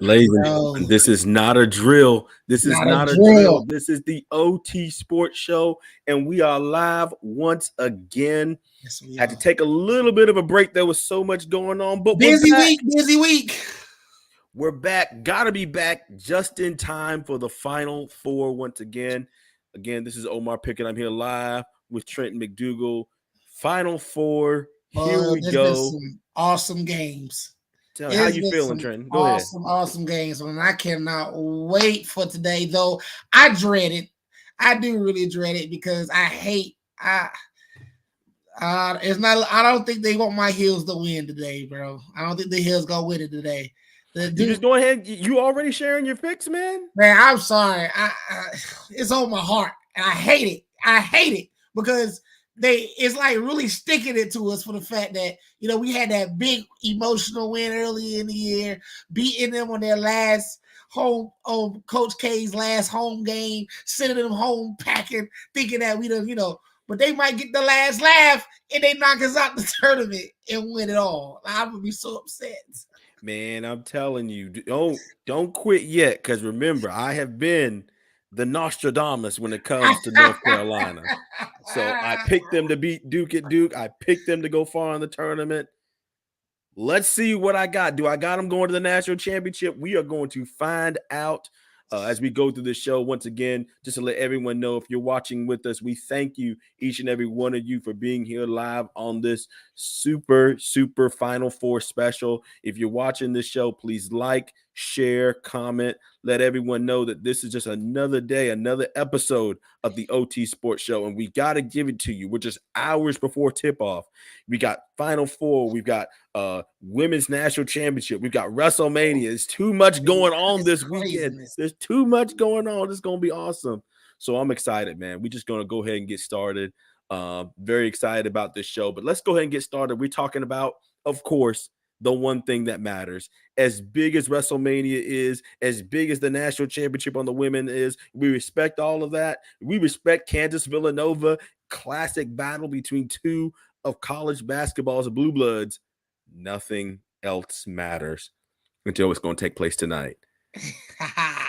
Ladies and Yo, gentlemen, this is not a drill. This is not a not a drill. drill. This is the OT Sports Show, and we are live once again. Yes, we Had to are. take a little bit of a break. There was so much going on, but we're Busy back. week, busy week. We're back. Gotta be back just in time for the Final Four once again. Again, this is Omar Pickett. I'm here live with Trenton McDougal. Final Four. Here we There's been go. some awesome games. Tell me, how There's you been feeling, some Trenton? Go ahead. awesome games, and I cannot wait for today. Though I dread it. I do really dread it because I hate. It's not. I don't think they want my Heels to win today, bro. I don't think the Heels gonna win it today. The You dude, just go ahead. You already sharing your picks, man? man, I'm sorry. It's on my heart, and I hate it. I hate it because it's like really sticking it to us for the fact that we had that big emotional win early in the year, beating them on their last on Coach K's last home game, sending them home packing, thinking that we done, but they might get the last laugh and they knock us out the tournament and win it all. I'm gonna be so upset. Man, I'm telling you, don't quit yet. Because remember, I have been the Nostradamus when it comes to North Carolina. So I picked them to beat Duke at Duke. I picked them to go far in the tournament. Let's see what I got. Do I got them going to the national championship? We are going to find out as we go through the show. Once again, just to let everyone know, if you're watching with us, we thank you, each and every one of you, for being here live on this super Final Four special. If you're watching this show, please like, share, comment. Let everyone know that this is just another day, another episode of the OT Sports Show, and we got to give it to you. We're just hours before tip-off. We got Final Four. We've got women's national championship. We've got WrestleMania. There's too much going on this weekend. There's too much going on. It's going to be awesome. So I'm excited, man. We're just going to go ahead and get started. Very excited about this show. But let's go ahead and get started. We're talking about, of course, the one thing that matters. As big as WrestleMania is, as big as the national championship on the women is, we respect all of that. We respect Kansas Villanova, classic battle between two of college basketball's blue bloods. Nothing else matters until it's going to take place tonight.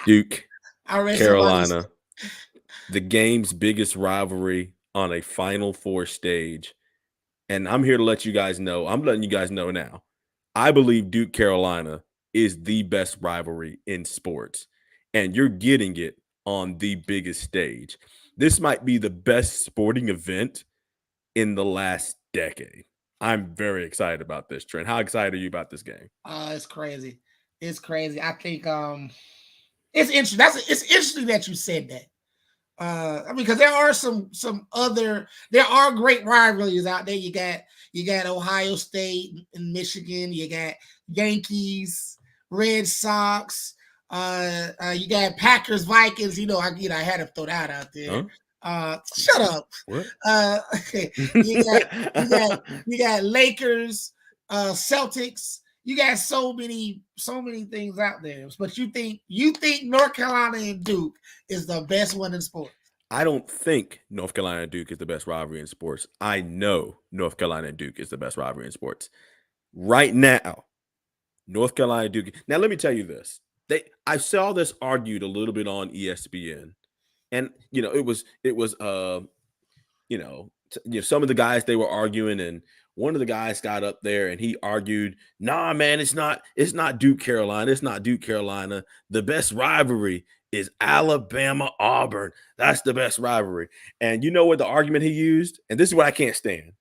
Duke, Carolina, the game's biggest rivalry on a Final Four stage. And I'm here to let you guys know, I'm letting you guys know now, I believe Duke Carolina is the best rivalry in sports, and you're getting it on the biggest stage. This might be the best sporting event in the last decade. I'm very excited about this, Trent. How excited are you about this game? It's crazy. It's crazy. I think it's interesting. It's interesting that you said that. I mean, because there are there are great rivalries out there. You got Ohio State and Michigan. You got Yankees, Red Sox. You got Packers, Vikings. I had to throw that out there. Huh? Shut up. What? You got Lakers, Celtics. You got so many things out there. But you think North Carolina and Duke is the best one in sports? I don't think North Carolina and Duke is the best rivalry in sports. I know North Carolina and Duke is the best rivalry in sports. Right now, North Carolina and Duke. Now, let me tell you this. I saw this argued a little bit on ESPN. And it was some of the guys, they were arguing, and one of the guys got up there and he argued, "Nah, man, it's not Duke Carolina. It's not Duke Carolina. The best rivalry is Alabama Auburn. That's the best rivalry." And you know what the argument he used? And this is what I can't stand.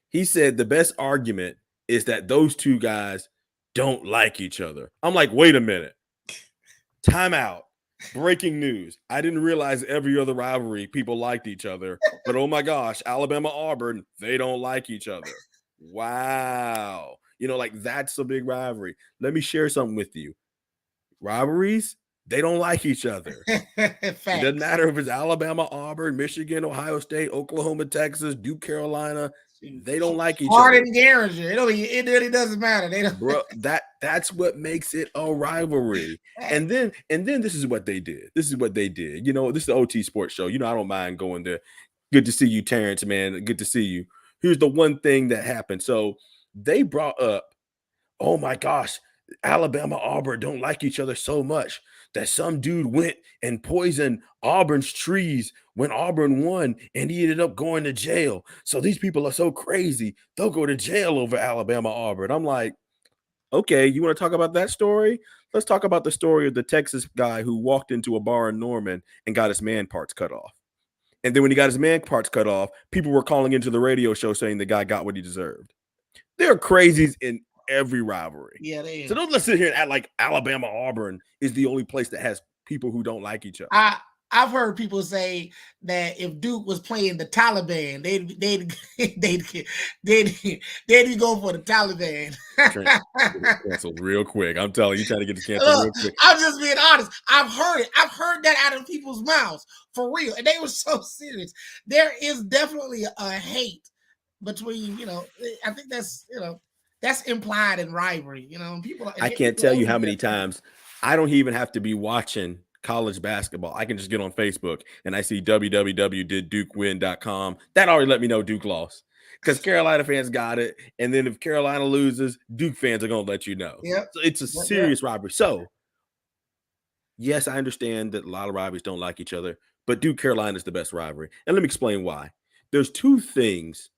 He said the best argument is that those two guys don't like each other. I'm like, wait a minute. Time out. Breaking news. I didn't realize every other rivalry people liked each other, but oh my gosh, Alabama Auburn, they don't like each other. Wow. That's a big rivalry. Let me share something with you. Rivalries, they don't like each other. It doesn't matter if it's Alabama, Auburn, Michigan, Ohio State, Oklahoma, Texas, Duke, Carolina. They don't like each other. Hardin, Garinger. It really doesn't matter. They don't. Bro, that's what makes it a rivalry. And then this is what they did. This is the OT Sports Show. I don't mind going there. Good to see you, Terrence, man. Good to see you. Here's the one thing that happened. So they brought up, oh my gosh, Alabama Auburn don't like each other so much that some dude went and poisoned Auburn's trees when Auburn won, and he ended up going to jail. So these people are so crazy, they'll go to jail over Alabama Auburn. I'm like, okay, you want to talk about that story? Let's talk about the story of the Texas guy who walked into a bar in Norman and got his man parts cut off. And then when he got his man parts cut off, people were calling into the radio show saying the guy got what he deserved. There are crazies in every rivalry. Yeah, they So is. don't let's sit here and act like Alabama Auburn is the only place that has people who don't like each other. I've heard people say that if Duke was playing the Taliban, they'd go for the Taliban. Canceled real quick. I'm telling you, trying to get this canceled real quick. I'm just being honest. I've heard it. I've heard that out of people's mouths for real, and they were so serious. There is definitely a hate between, I think that's implied in rivalry. People. I can't tell you how many times I don't even have to be watching college basketball. I can just get on Facebook and I see www.didDukeWin.com. That already let me know Duke lost because Carolina fans got it. And then if Carolina loses, Duke fans are going to let you know. Yep. So it's a serious rivalry. So, yes, I understand that a lot of rivalries don't like each other, but Duke Carolina is the best rivalry. And let me explain why. There's two things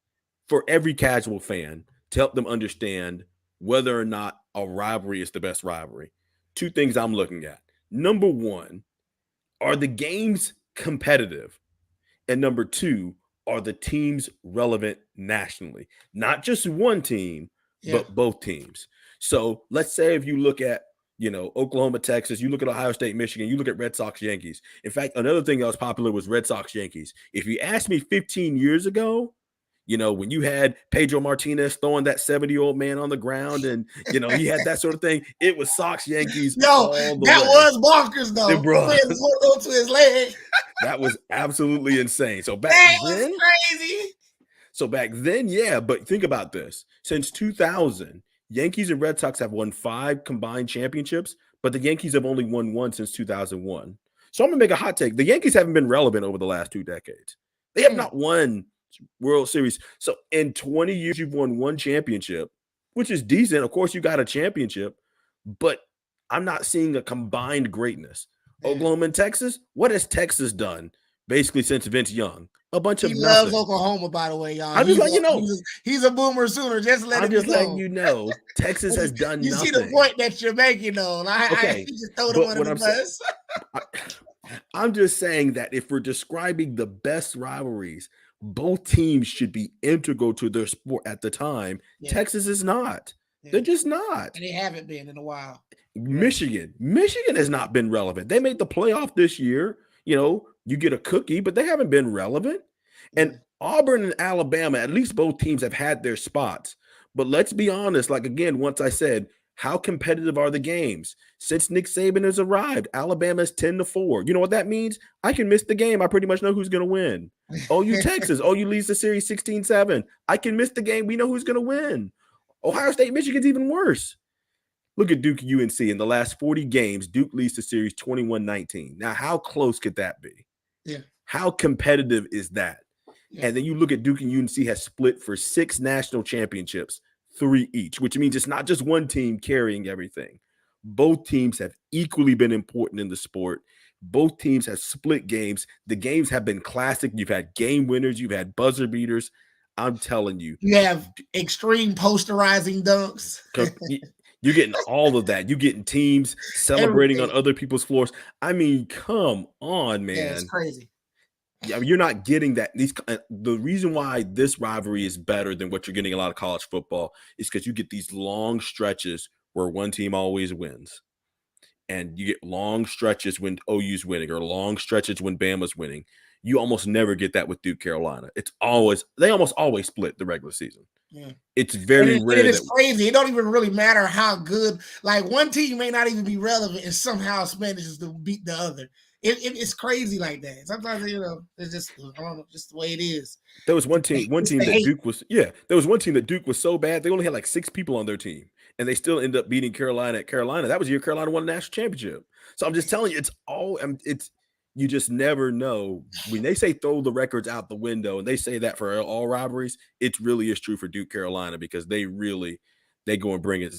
for every casual fan to help them understand whether or not a rivalry is the best rivalry. Two things I'm looking at. Number one, are the games competitive? And number two, are the teams relevant nationally? Not just one team, but both teams. So let's say if you look at, Oklahoma, Texas, you look at Ohio State, Michigan, you look at Red Sox, Yankees. In fact, another thing that was popular was Red Sox, Yankees. If you asked me 15 years ago, when you had Pedro Martinez throwing that 70-year-old man on the ground and, he had that sort of thing, it was Sox, Yankees. Yo, that was bonkers, though. To his leg. That was absolutely insane. So back then, crazy. So back then, yeah, but think about this. Since 2000, Yankees and Red Sox have won 5 combined championships, but the Yankees have only won 1 since 2001. So I'm going to make a hot take. The Yankees haven't been relevant over the last 2 decades. They have not won World Series. So in 20 years, you've won 1 championship, which is decent. Of course, you got a championship, but I'm not seeing a combined greatness. Oklahoma and Texas, what has Texas done basically since Vince Young? A bunch of nothing. He loves Oklahoma, by the way, y'all. I'm just letting you know. He's a boomer sooner. Just letting you know. Texas has done nothing. You see the point that you're making, though. I just throw them under the bus. I'm just saying that if we're describing the best rivalries, both teams should be integral to their sport at the time. Yeah. Texas is not. Yeah. They're just not. And they haven't been in a while. Michigan has not been relevant. They made the playoff this year. You get a cookie, but they haven't been relevant. And Auburn and Alabama, at least both teams have had their spots. But let's be honest, like again, once I said, how competitive are the games? Since Nick Saban has arrived, Alabama's 10-4. You know what that means? I can miss the game. I pretty much know who's going to win. OU Texas, OU leads the series 16-7. I can miss the game. We know who's going to win. Ohio State, Michigan's even worse. Look at Duke UNC. In the last 40 games, Duke leads the series 21-19. Now, how close could that be? Yeah. How competitive is that? Yeah. And then you look at Duke and UNC has split for 6 national championships, 3 each, which means it's not just one team carrying everything. Both teams have equally been important in the sport. Both teams have split games. The games have been classic. You've had game winners. You've had buzzer beaters. I'm telling you. You have extreme posterizing dunks. You're getting all of that. You're getting teams celebrating on other people's floors. I mean, come on, man. Yeah, it's crazy. Yeah, you're not getting that. The reason why this rivalry is better than what you're getting a lot of college football is because you get these long stretches where one team always wins. And you get long stretches when OU's winning or long stretches when Bama's winning. You almost never get that with Duke Carolina. They almost always split the regular season. Yeah. It's very rare. It's crazy. It don't even really matter how good. Like one team may not even be relevant and somehow manages to beat the other. It's crazy like that. Sometimes it's just I don't know, just the way it is. There was one team that Duke was There was one team that Duke was so bad they only had like 6 people on their team, and they still end up beating Carolina at Carolina. That was the year Carolina won the national championship. So I'm just telling you, you just never know. When they say throw the records out the window, and they say that for all rivalries, it really is true for Duke Carolina because they go and bring it.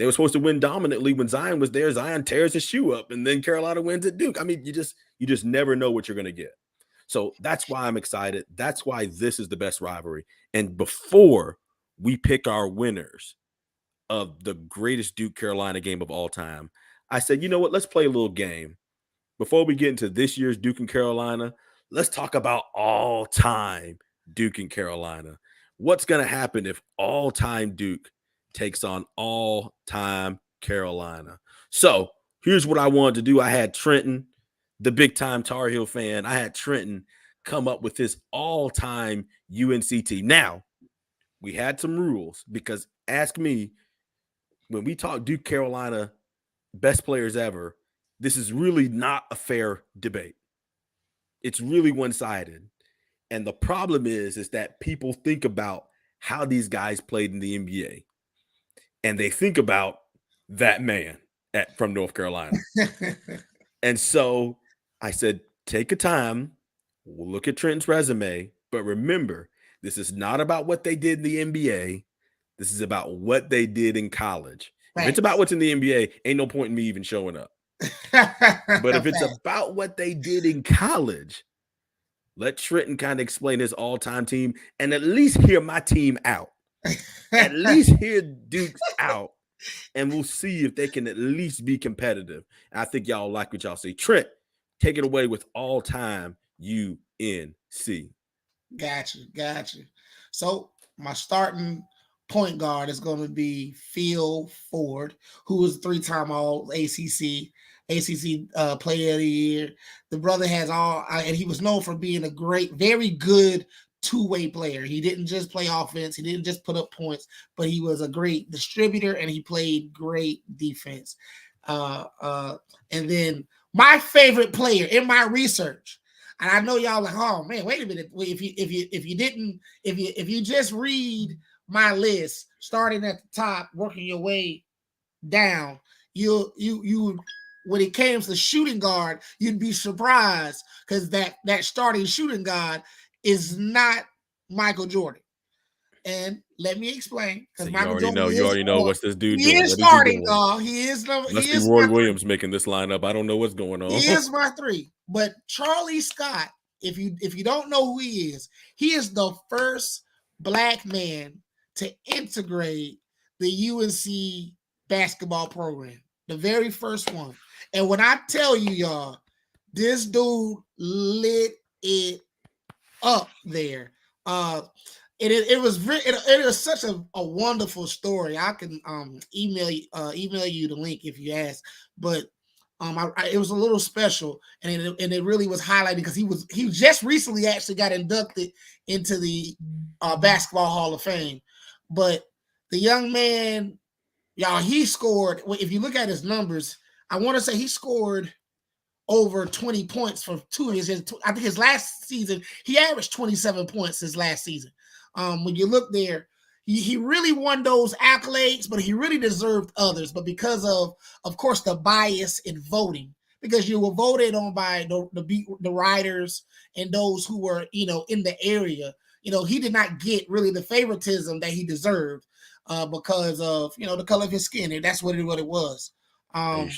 They were supposed to win dominantly when Zion was there. Zion tears his shoe up, and then Carolina wins at Duke. I mean, you just never know what you're going to get. So that's why I'm excited. That's why this is the best rivalry. And before we pick our winners of the greatest Duke Carolina game of all time, I said, you know what? Let's play a little game. Before we get into this year's Duke and Carolina, let's talk about all time Duke and Carolina. What's going to happen if all time Duke takes on all time Carolina? So here's what I wanted to do. I had Trenton, the big time Tar Heel fan, I had Trenton come up with his all time UNC team. Now, we had some rules because ask me, when we talk Duke Carolina best players ever, this is really not a fair debate. It's really one-sided. And the problem is that people think about how these guys played in the NBA. And they think about that man from North Carolina. And so I said, take a time, we'll look at Trenton's resume, but remember, this is not about what they did in the NBA. This is about what they did in college. Right. If it's about what's in the NBA, ain't no point in me even showing up. But if it's about what they did in college, let Trenton kind of explain his all-time team and at least hear my team out. At least hear Duke's out. And we'll see if they can at least be competitive. And I think y'all like what y'all see. Trent, take it away with all-time UNC. Gotcha. So my starting point guard is going to be Phil Ford, who was a 3-time All ACC Player of the Year. The brother has and he was known for being a very good two-way player. He didn't just play offense. He didn't just put up points, but he was a great distributor and he played great defense. And then my favorite player in my research, and I know y'all like, oh man, wait a minute. If you just read my list, starting at the top, working your way down, you when it comes to shooting guard, you'd be surprised because that starting shooting guard is not Michael Jordan. And let me explain. So you already know what's this dude doing. He is starting. He is Roy Williams making this lineup. I don't know what's going on. He is my 3. But Charlie Scott, if you don't know who he is the first Black man to integrate the UNC basketball program. The very first one. And when I tell you, y'all, this dude lit it up there. It was such a wonderful story. I can email you the link if you ask, but it was a little special, and it really was highlighted because he just recently actually got inducted into the Basketball Hall of Fame. But the young man, y'all, he scored. If you look at his numbers, I want to say he scored over 20 points for 2 years. I think his last season, he averaged 27 points his last season. When you look there, he really won those accolades, but he really deserved others. But because of course, the bias in voting, because you were voted on by the writers and those who were, in the area, he did not get really the favoritism that he deserved because of, the color of his skin. And that's what it was.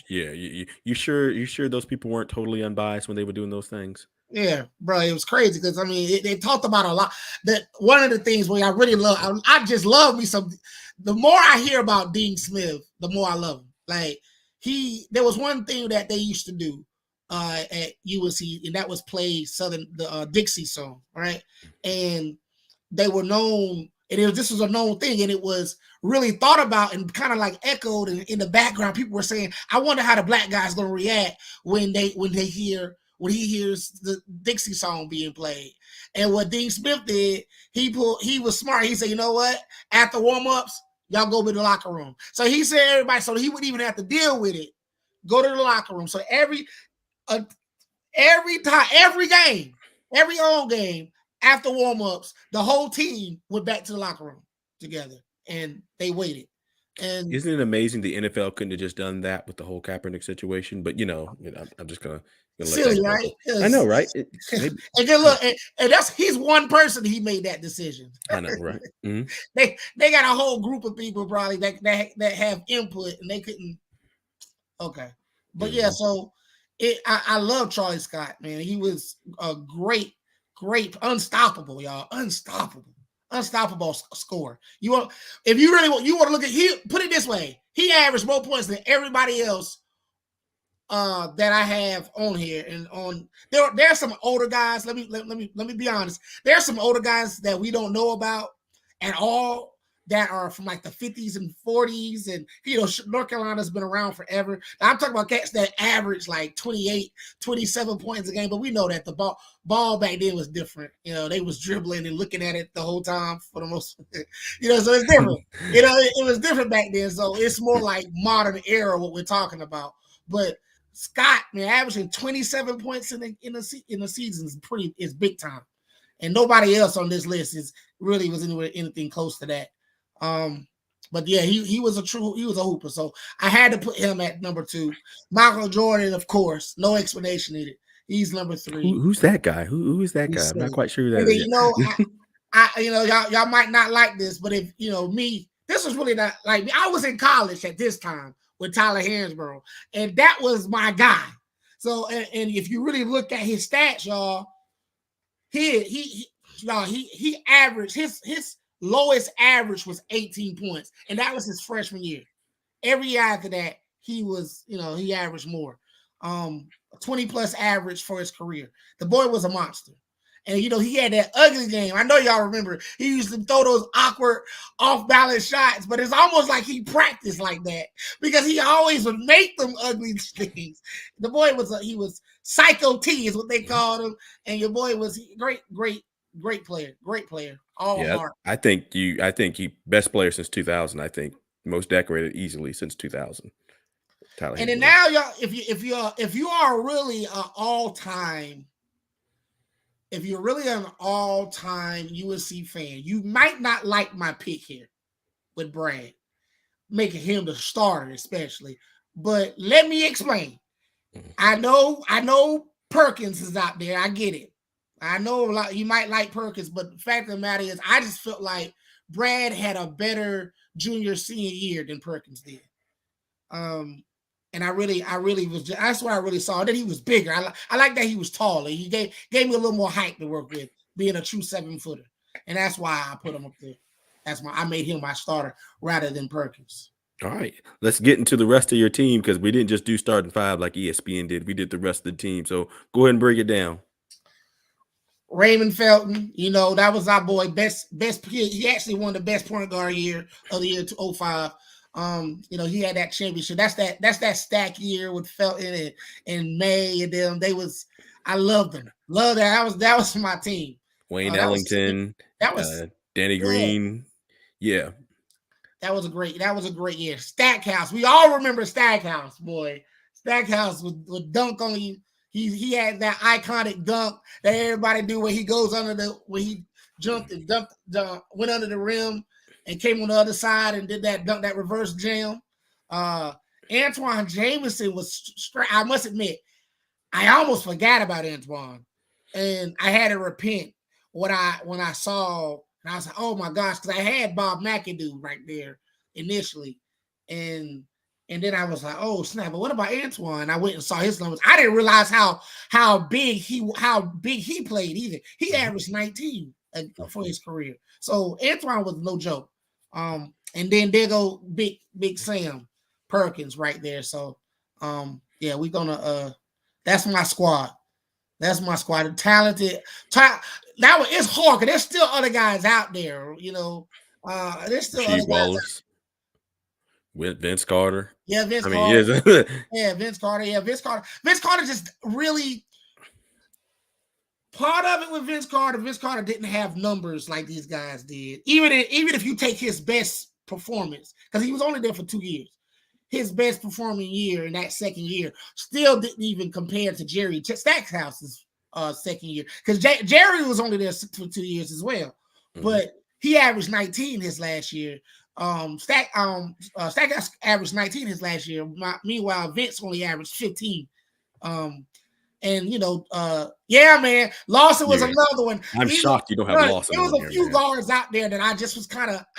You sure those people weren't totally unbiased when they were doing those things? Yeah, bro, it was crazy because I mean they talked about a lot. That one of the things where I really love, I just love me some. The more I hear about Dean Smith, the more I love him. Like there was one thing that they used to do at UNC, and that was play the Dixie song, right? And they were known, and this was a known thing, and it was really thought about and kind of like echoed in the background. People were saying, "I wonder how the Black guy's gonna react when he hears the Dixie song being played." And what Dean Smith did, he was smart. He said, you know what? After warm-ups, y'all go to the locker room. So he said everybody, so he wouldn't even have to deal with it. Go to the locker room. So every time, every game, every home game, after warm-ups, the whole team went back to the locker room together and they waited. And isn't it amazing the NFL couldn't have just done that with the whole Kaepernick situation? But I'm just gonna Gonna let that Silly, go. right? I know, right? Maybe. And good look, and he's one person. He made that decision. I know, right? Mm-hmm. They got a whole group of people probably that have input, and they couldn't. Okay, but yeah, Mm-hmm. so I love Charlie Scott, man. He was a great, unstoppable, y'all, unstoppable scorer. You want if you really want to look at put it this way, he averaged more points than everybody else that I have on here. And on there's some older guys. Let me be honest. There are some older guys that we don't know about at all that are from like the 50s and 40s. And North Carolina's been around forever. Now, I'm talking about cats that average like 28, 27 points a game, but we know that the ball back then was different. They was dribbling and looking at it the whole time for the most, so it's different. It was different back then. So it's more like modern era what we're talking about. But Scott, man, averaging 27 points in the season is big time, and nobody else on this list was anything close to that. But yeah, he was a hooper, so I had to put him at number 2. Michael Jordan, of course, no explanation needed. He's number 3. Who's that guy? Who is that guy? I'm not quite sure who that is. Y'all might not like this, but if me, this was really not like me. I was in college at this time with Tyler Hansborough, and that was my guy. So, and if you really look at his stats, y'all, he averaged his lowest average was 18 points, and that was his freshman year. Every year after that, he was, he averaged more, 20 plus average for his career. The boy was a monster. And, he had that ugly game. I know y'all remember. He used to throw those awkward off-balance shots, but it's almost like he practiced like that because he always would make them ugly things. The boy was Psycho T is what they called him. And your boy was great player. Great player. All heart. I think he best player since 2000. I think most decorated easily since 2000. Tyler and then Hansborough. now, y'all, if you are really an all-time, if you're really an all-time UNC fan, you might not like my pick here with Brad, making him the starter especially. But let me explain. I know Perkins is out there. I get it. I know you might like Perkins, but the fact of the matter is I just felt like Brad had a better senior year than Perkins did. And I really was. That's what I really saw. That he was bigger. I like that he was taller. He gave me a little more height to work with, being a true 7-footer, and that's why I put him up there. I made him my starter rather than Perkins. All right, let's get into the rest of your team because we didn't just do starting 5 like ESPN did. We did the rest of the team. So go ahead and break it down. Raymond Felton, that was our boy. Best. He actually won the best point guard year of the year 2005. He had that championship. That's that stack year with Felton and May and them. I loved them. Love that. That was my team. Wayne Ellington. That was Danny Green. Yeah. That was a great year. Stackhouse. We all remember Stackhouse, boy. Stackhouse would dunk on you. He had that iconic dunk that everybody do where he goes when he jumped and went under the rim and came on the other side and did that dunk, that reverse jam. Antoine Jameson was I must admit, I almost forgot about Antoine, and I had to repent when I saw, and I was like, oh my gosh, because I had Bob McAdoo right there initially, and then I was like, oh snap! But what about Antoine? I went and saw his numbers. I didn't realize how big he played either. He averaged 19 for his career, so Antoine was no joke. And then there go Big Sam Perkins right there. So yeah, we're gonna that's my squad. That's my squad. The talented. It's hard because there's still other guys out there. There's still Rasheed other Wallace. With Vince Carter. Yeah, Vince Carter. Yeah, Vince Carter. Yeah, Vince Carter. Vince Carter just really part of it with Vince Carter. Vince Carter didn't have numbers like these guys did. Even if you take his best performance, because he was only there for 2 years. His best performing year in that second year still didn't even compare to Jerry Stackhouse's second year, because Jerry was only there for 2 years as well, but he averaged 19 his last year. Stackhouse averaged 19 his last year. Meanwhile, Vince only averaged 15. And yeah, man, Lawson was Yeah. another one. I'm shocked you don't have Lawson It was on a here, few man. guards out there that I just was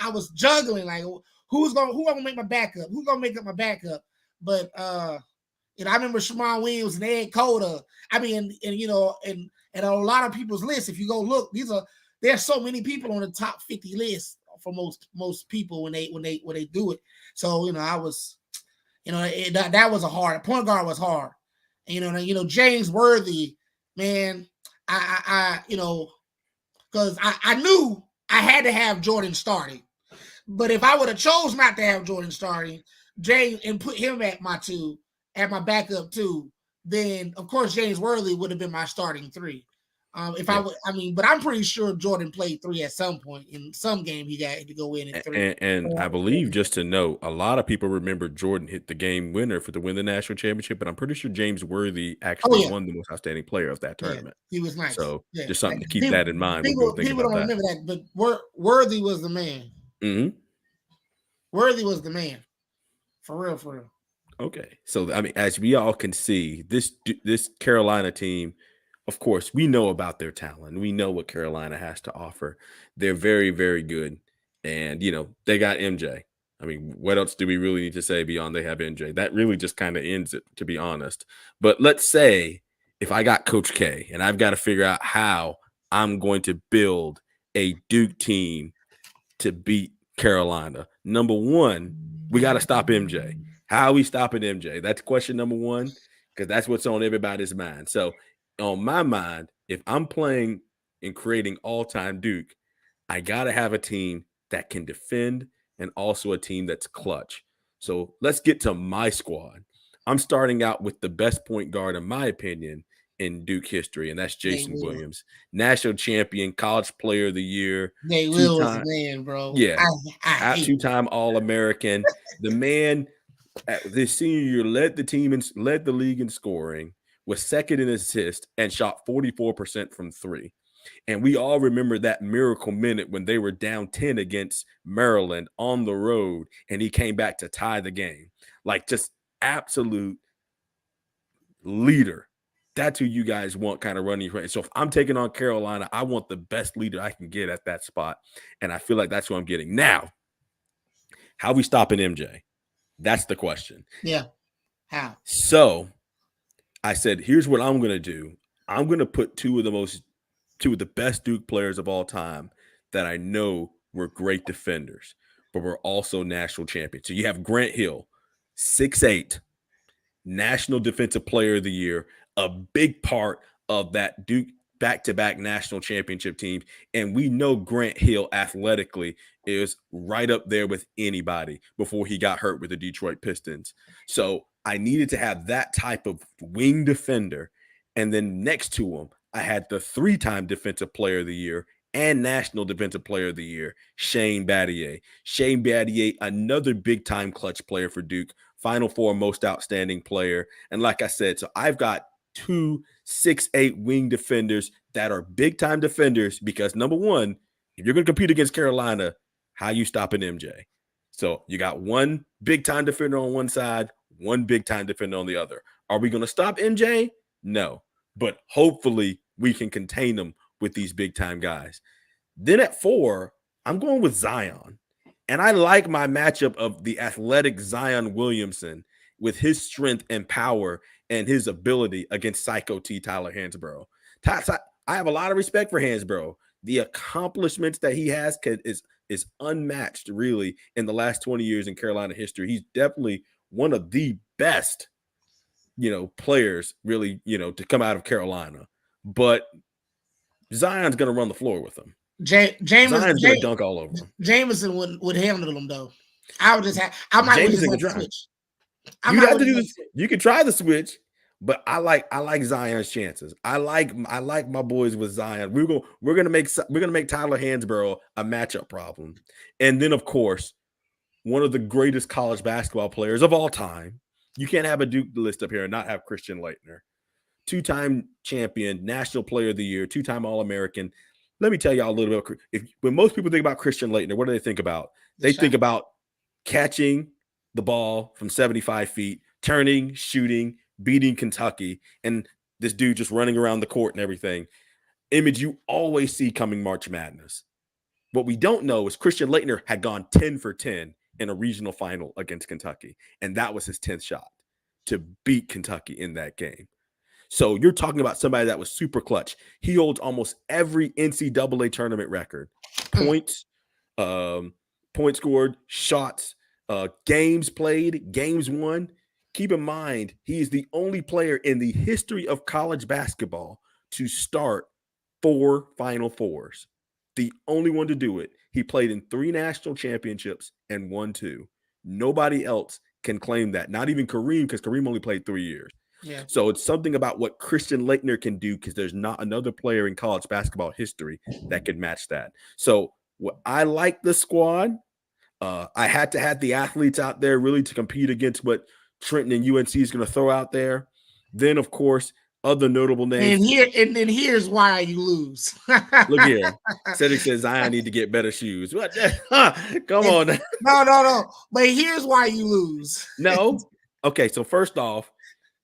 I was juggling, like who I'm gonna make my backup? Who's gonna make up my backup? But I remember Shammond Williams and Ed Cota. I mean, and a lot of people's lists, if you go look, there's so many people on the top 50 list for most people when they do it. So I was, that was a hard point guard was hard. And James Worthy, man, because I knew I had to have Jordan starting. But if I would have chose not to have Jordan starting, James, and put him at my backup two, then of course James Worthy would have been my starting three. But I'm pretty sure Jordan played three at some point in some game. He got to go in at three. And I believe, just to note, a lot of people remember Jordan hit the game winner to win the national championship, but I'm pretty sure James Worthy actually won the most outstanding player of that tournament. He was nice. So just something to keep that in mind when people people think about don't remember that, but Worthy was the man. Mm-hmm. Worthy was the man. For real. Okay. So, I mean, as we all can see, this Carolina team, of course, we know about their talent. We know what Carolina has to offer. They're very, very good. And, they got MJ. I mean, what else do we really need to say beyond they have MJ? That really just kind of ends it, to be honest. But let's say if I got Coach K and I've got to figure out how I'm going to build a Duke team to beat Carolina. Number one, we got to stop MJ. How are we stopping MJ? That's question number one, because that's what's on everybody's mind. So on my mind, if I'm playing and creating all-time Duke, I got to have a team that can defend and also a team that's clutch. So let's get to my squad. I'm starting out with the best point guard, in my opinion, in Duke history, and that's Jason Williams, national champion, college player of the year. Jay Will was the man, bro. Yeah, two-time All-American. The man this senior year led the league in scoring, was second in assists, and shot 44% from three. And we all remember that miracle minute when they were down 10 against Maryland on the road, and he came back to tie the game. Like, just absolute leader. That's who you guys want kind of running. So if I'm taking on Carolina, I want the best leader I can get at that spot. And I feel like that's who I'm getting. Now, how are we stopping MJ? That's the question. Yeah. How? So I said, here's what I'm going to do. I'm going to put two of the best Duke players of all time that I know were great defenders, but were also national champions. So you have Grant Hill, 6'8", National Defensive Player of the Year, a big part of that Duke back-to-back national championship teams. And we know Grant Hill athletically is right up there with anybody before he got hurt with the Detroit Pistons. So I needed to have that type of wing defender. And then next to him, I had the 3-time Defensive Player of the Year and National Defensive Player of the Year, Shane Battier. Shane Battier, another big-time clutch player for Duke, Final Four most outstanding player. And like I said, so I've got 2 6'8" wing defenders that are big-time defenders because, number one, if you're going to compete against Carolina, how you stopping MJ? So you got one big-time defender on one side, one big-time defender on the other. Are we going to stop MJ? No. But hopefully we can contain them with these big-time guys. Then at 4, I'm going with Zion. And I like my matchup of the athletic Zion Williamson with his strength and power and his ability against Psycho T. Tyler Hansbrough. I have a lot of respect for Hansbrough. The accomplishments that he has is unmatched, really, in the last 20 years in Carolina history. He's definitely one of the best, players, really, to come out of Carolina. But Zion's going to run the floor with him. Zion's going to dunk all over him. Jameson would handle him, though. I would just have – I might just have to switch. You can try the switch, but I like Zion's chances. I like my boys with Zion. We're gonna make Tyler Hansbrough a matchup problem, and then of course one of the greatest college basketball players of all time. You can't have a Duke list up here and not have Christian Laettner, 2-time champion, National Player of the Year, 2-time All-American. Let me tell y'all a little bit. When most people think about Christian Laettner, what do they think about? They think about catching the ball from 75 feet, turning, shooting, beating Kentucky. And this dude just running around the court and everything. Image you always see coming March Madness. What we don't know is Christian Laettner had gone 10 for 10 in a regional final against Kentucky, and that was his 10th shot to beat Kentucky in that game. So you're talking about somebody that was super clutch. He holds almost every NCAA tournament record: points, points scored, shots, games played, games won. Keep in mind, he is the only player in the history of college basketball to start 4 Final Fours. The only one to do it. He played in 3 national championships and won 2. Nobody else can claim that. Not even Kareem, because Kareem only played 3 years. Yeah. So it's something about what Christian Laettner can do, because there's not another player in college basketball history that could match that. So what I like the squad. I had to have the athletes out there really to compete against what Trenton and UNC is going to throw out there. Then, of course, other notable names. And then here's why you lose. Look here. Cedric says, I need to get better shoes. What? Come on. No. But here's why you lose. No. Okay, so first off,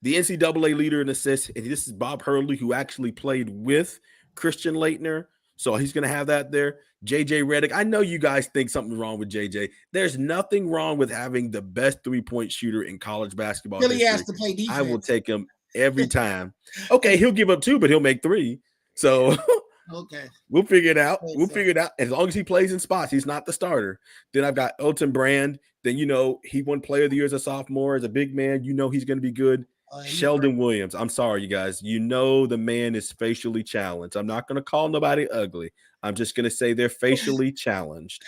the NCAA leader in assists, and this is Bob Hurley, who actually played with Christian Laettner. So he's going to have that there. JJ Redick. I know you guys think something's wrong with JJ. There's nothing wrong with having the best 3-point shooter in college basketball. Billy has to play defense. I will take him every time. Okay, he'll give up 2, but he'll make 3. So okay, we'll figure it out. We'll figure it out. As long as he plays in spots, he's not the starter. Then I've got Elton Brand. Then, he won Player of the Year as a sophomore, as a big man. He's going to be good. Sheldon Williams. I'm sorry, you guys. The man is facially challenged. I'm not going to call nobody ugly. I'm just going to say they're facially challenged.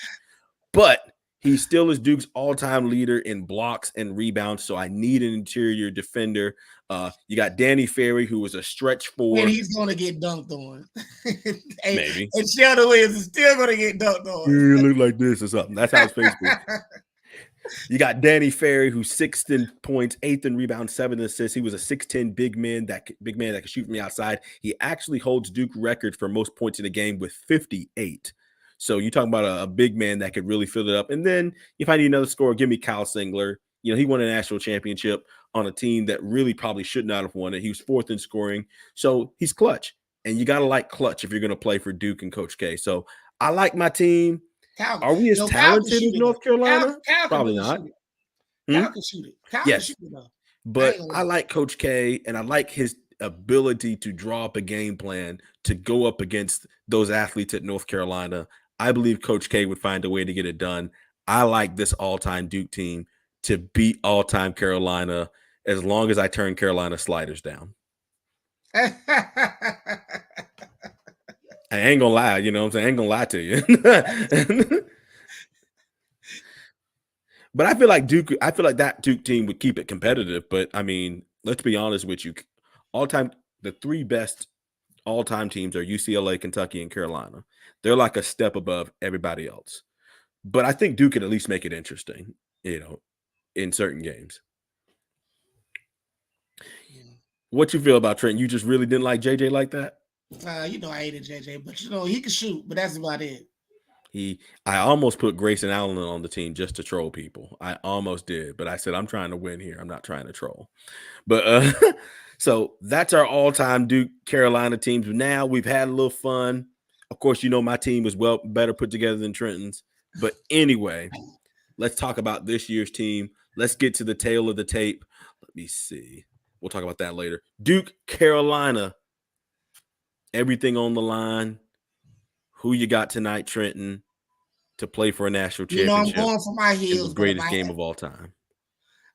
But he still is Duke's all-time leader in blocks and rebounds, so I need an interior defender. You got Danny Ferry, who was a stretch 4. And he's going to get dunked on. Maybe. And Sheldon Williams is still going to get dunked on. You look like this or something. That's how his face looks. You got Danny Ferry, who's 6th in points, 8th in rebounds, 7th in assists. He was a 6'10" big man that could shoot from the outside. He actually holds Duke record for most points in a game with 58. So you're talking about a big man that could really fill it up. And then if I need another scorer, give me Kyle Singler. He won a national championship on a team that really probably should not have won it. He was 4th in scoring. So he's clutch. And you got to like clutch if you're going to play for Duke and Coach K. So I like my team. Are we as talented as North Carolina? Probably not. Cal can shoot it. Cal can shoot it, though. But I like Coach K, and I like his ability to draw up a game plan to go up against those athletes at North Carolina. I believe Coach K would find a way to get it done. I like this all-time Duke team to beat all-time Carolina as long as I turn Carolina sliders down. I ain't gonna lie, you know what I'm saying? I ain't gonna lie to you. But I feel like that Duke team would keep it competitive. But I mean, let's be honest with you. The 3 best all-time teams are UCLA, Kentucky, and Carolina. They're like a step above everybody else. But I think Duke could at least make it interesting, in certain games. What you feel about Trent? You just really didn't like JJ like that? I hated JJ, but he can shoot, but that's about it. I almost put Grayson Allen on the team just to troll people. I almost did, but I said I'm trying to win here. I'm not trying to troll. But so that's our all-time Duke Carolina teams. Now we've had a little fun. Of course, my team was better put together than Trenton's. But anyway, let's talk about this year's team. Let's get to the tail of the tape. Let me see. We'll talk about that later. Duke Carolina. Everything on the line. Who you got tonight, Trenton, to play for a national championship? I'm going for my heels. The greatest game of all time.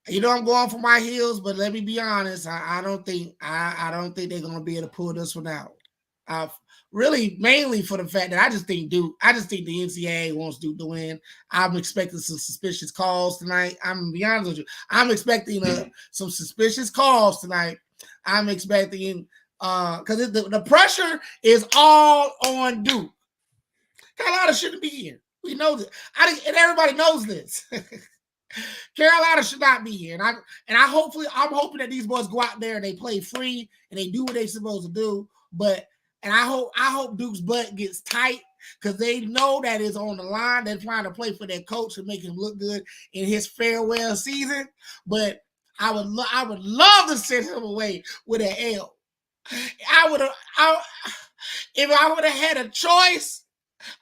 I'm going for my heels, but let me be honest. I don't think they're going to be able to pull this one out. Really, mainly for the fact that I just think the NCAA wants Duke to win. I'm expecting some suspicious calls tonight. I'm going to be honest with you. I'm expecting some suspicious calls tonight. I'm expecting because the pressure is all on Duke. Carolina shouldn't be here. We know this. And everybody knows this. Carolina should not be here. I'm hoping that these boys go out there and they play free and they do what they're supposed to do. And I hope Duke's butt gets tight because they know that is on the line. They're trying to play for their coach and make him look good in his farewell season. But I would love to send him away with an L. I would have. If I would have had a choice,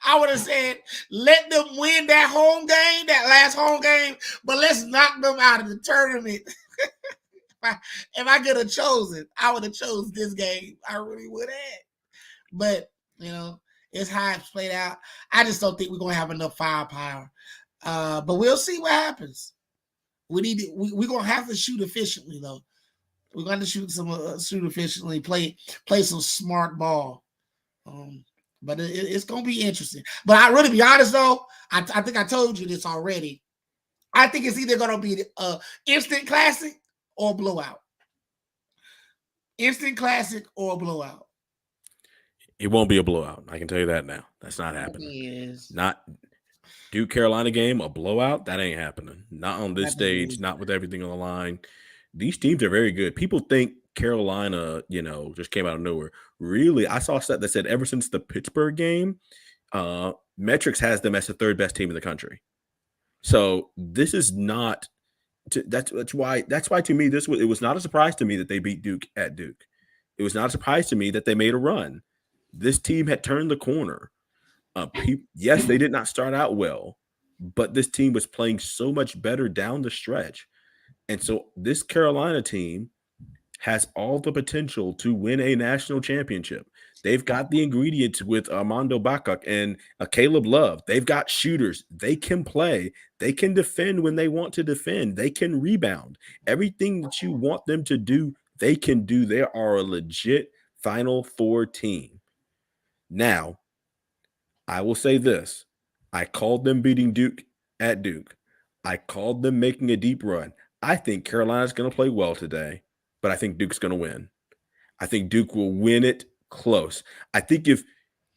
I would have said, let them win that home game, that last home game, but let's knock them out of the tournament. if I could have chosen, I would have chose this game. I really would have. But, it's how it's played out. I just don't think we're going to have enough firepower. But we'll see what happens. We're going to have to shoot efficiently, though. We're going to shoot efficiently, play some smart ball. But it's going to be interesting. But I really be honest, though, I think I told you this already. I think it's either going to be instant classic or blowout. Instant classic or blowout. It won't be a blowout. I can tell you that now. That's not happening. Yes. Not Duke Carolina game, a blowout. That ain't happening. Not on this stage. Not with everything on the line. These teams are very good. People think Carolina, just came out of nowhere. Really, I saw a stat that said ever since the Pittsburgh game, metrics has them as the third best team in the country. So this is not. That's why to me it was not a surprise to me that they beat Duke at Duke. It was not a surprise to me that they made a run. This team had turned the corner. Yes, they did not start out well, but this team was playing so much better down the stretch. And so this Carolina team has all the potential to win a national championship. They've got the ingredients with Armando Bacot and Caleb Love. They've got shooters. They can play. They can defend when they want to defend. They can rebound. Everything that you want them to do, they can do. They are a legit Final Four team. Now, I will say this. I called them beating Duke at Duke. I called them making a deep run. I think Carolina's going to play well today, but I think Duke's going to win. I think Duke will win it close. I think if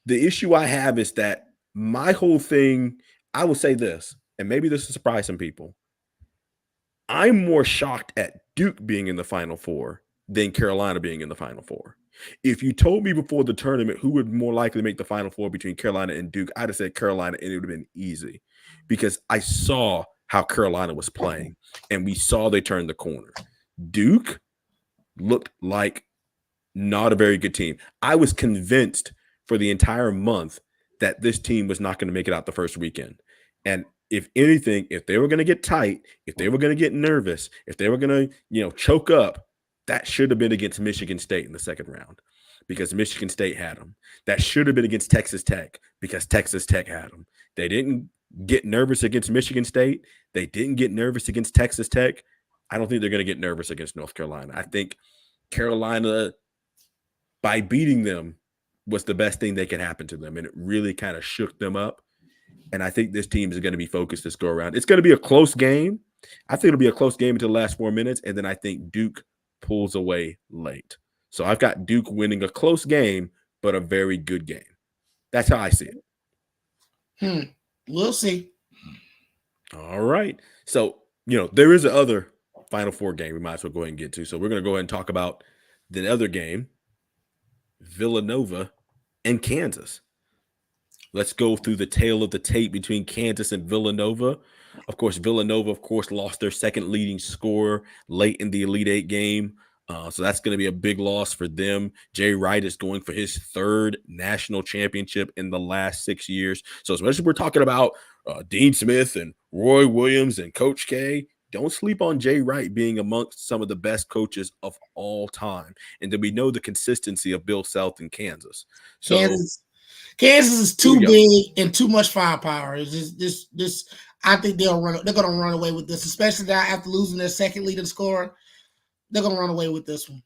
the issue I have is that my whole thing, I will say this, and maybe this will surprise some people. I'm more shocked at Duke being in the Final Four than Carolina being in the Final Four. If you told me before the tournament who would more likely make the Final Four between Carolina and Duke, I'd have said Carolina, and it would have been easy because I saw how Carolina was playing, and we saw they turned the corner. Duke looked like not a very good team. I was convinced for the entire month that this team was not going to make it out the first weekend. And if anything, if they were going to get tight, if they were going to get nervous, if they were going to, choke up, that should have been against Michigan State in the second round because Michigan State had them. That should have been against Texas Tech because Texas Tech had them. They didn't get nervous against Michigan State. They didn't get nervous against Texas Tech. I don't think they're going to get nervous against North Carolina. I think Carolina, by beating them, was the best thing that could happen to them, and it really kind of shook them up. And I think this team is going to be focused this go around. It's going to be a close game. I think it'll be a close game until the last 4 minutes, and then I think Duke pulls away late. So I've got Duke winning a close game, but a very good game. That's how I see it. We'll see. All right. So, there is another Final Four game we might as well go ahead and get to. So we're going to go ahead and talk about the other game, Villanova and Kansas. Let's go through the tale of the tape between Kansas and Villanova. Of course, Villanova, lost their second leading scorer late in the Elite Eight game. So that's going to be a big loss for them. Jay Wright is going for his third national championship in the last 6 years. So as much as we're talking about Dean Smith and Roy Williams and Coach K, don't sleep on Jay Wright being amongst some of the best coaches of all time. And then we know the consistency of Bill Self in Kansas. So Kansas is too big and too much firepower. It's just this. I think they're going to run away with this, especially now after losing their second leading scorer. They're going to run away with this one.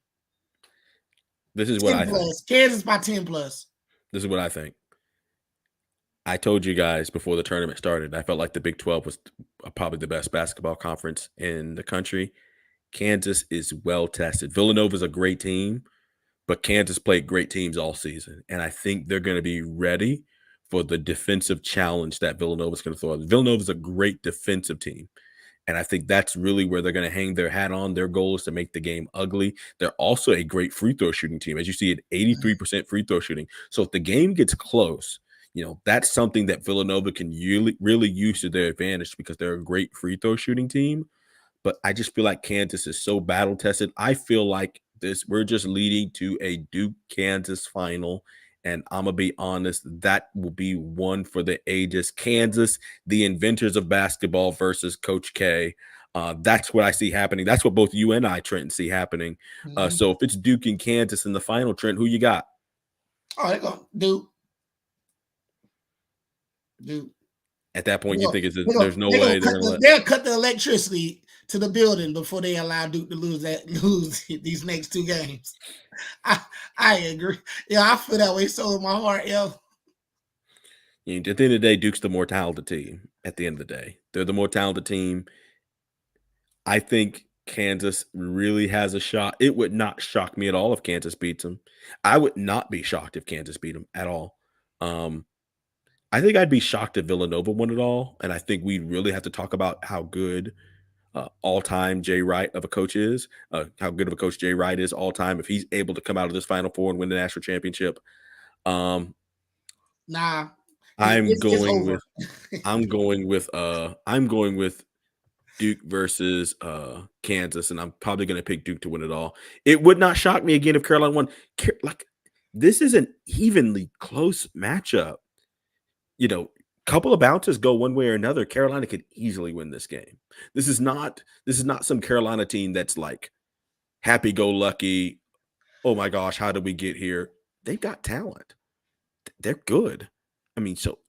This is what I think. Kansas by 10 plus. This is what I think. I told you guys before the tournament started, I felt like the Big 12 was probably the best basketball conference in the country. Kansas is well tested. Villanova is a great team, but Kansas played great teams all season. And I think they're going to be ready for the defensive challenge that Villanova is going to throw. Villanova is a great defensive team. And I think that's really where they're going to hang their hat on. Their goal is to make the game ugly. They're also a great free throw shooting team. As you see, at 83% free throw shooting. So if the game gets close, that's something that Villanova can really use to their advantage because they're a great free throw shooting team. But I just feel like Kansas is so battle tested. I feel like this. We're just leading to a Duke Kansas final. And I'm going to be honest, that will be one for the ages. Kansas, the inventors of basketball versus Coach K. That's what I see happening. That's what both you and I, Trenton, see happening. So if it's Duke and Kansas in the final, Trent, who you got? Oh, they're going to Duke. At that point, you think there's no way they're going to they'll cut the electricity to the building before they allow Duke to lose these next 2 games. I agree. Yeah, I feel that way so in my heart, yo. At the end of the day, Duke's the more talented team. At the end of the day, they're the more talented team. I think Kansas really has a shot. It would not shock me at all if Kansas beats them. I would not be shocked if Kansas beat them at all. I think I'd be shocked if Villanova won it all, and I think we really have to talk about how good all-time Jay Wright of a coach is, how good of a coach Jay Wright is all-time if he's able to come out of this Final Four and win the national championship. Nah, I'm going with Duke versus Kansas, and I'm probably going to pick Duke to win it all. It would not shock me again if Carolina won. Like, this is an evenly close matchup. Couple of bounces go one way or another. Carolina could easily win this game. This is not some Carolina team that's like happy-go-lucky. Oh my gosh, how did we get here? They've got talent. They're good. I mean, so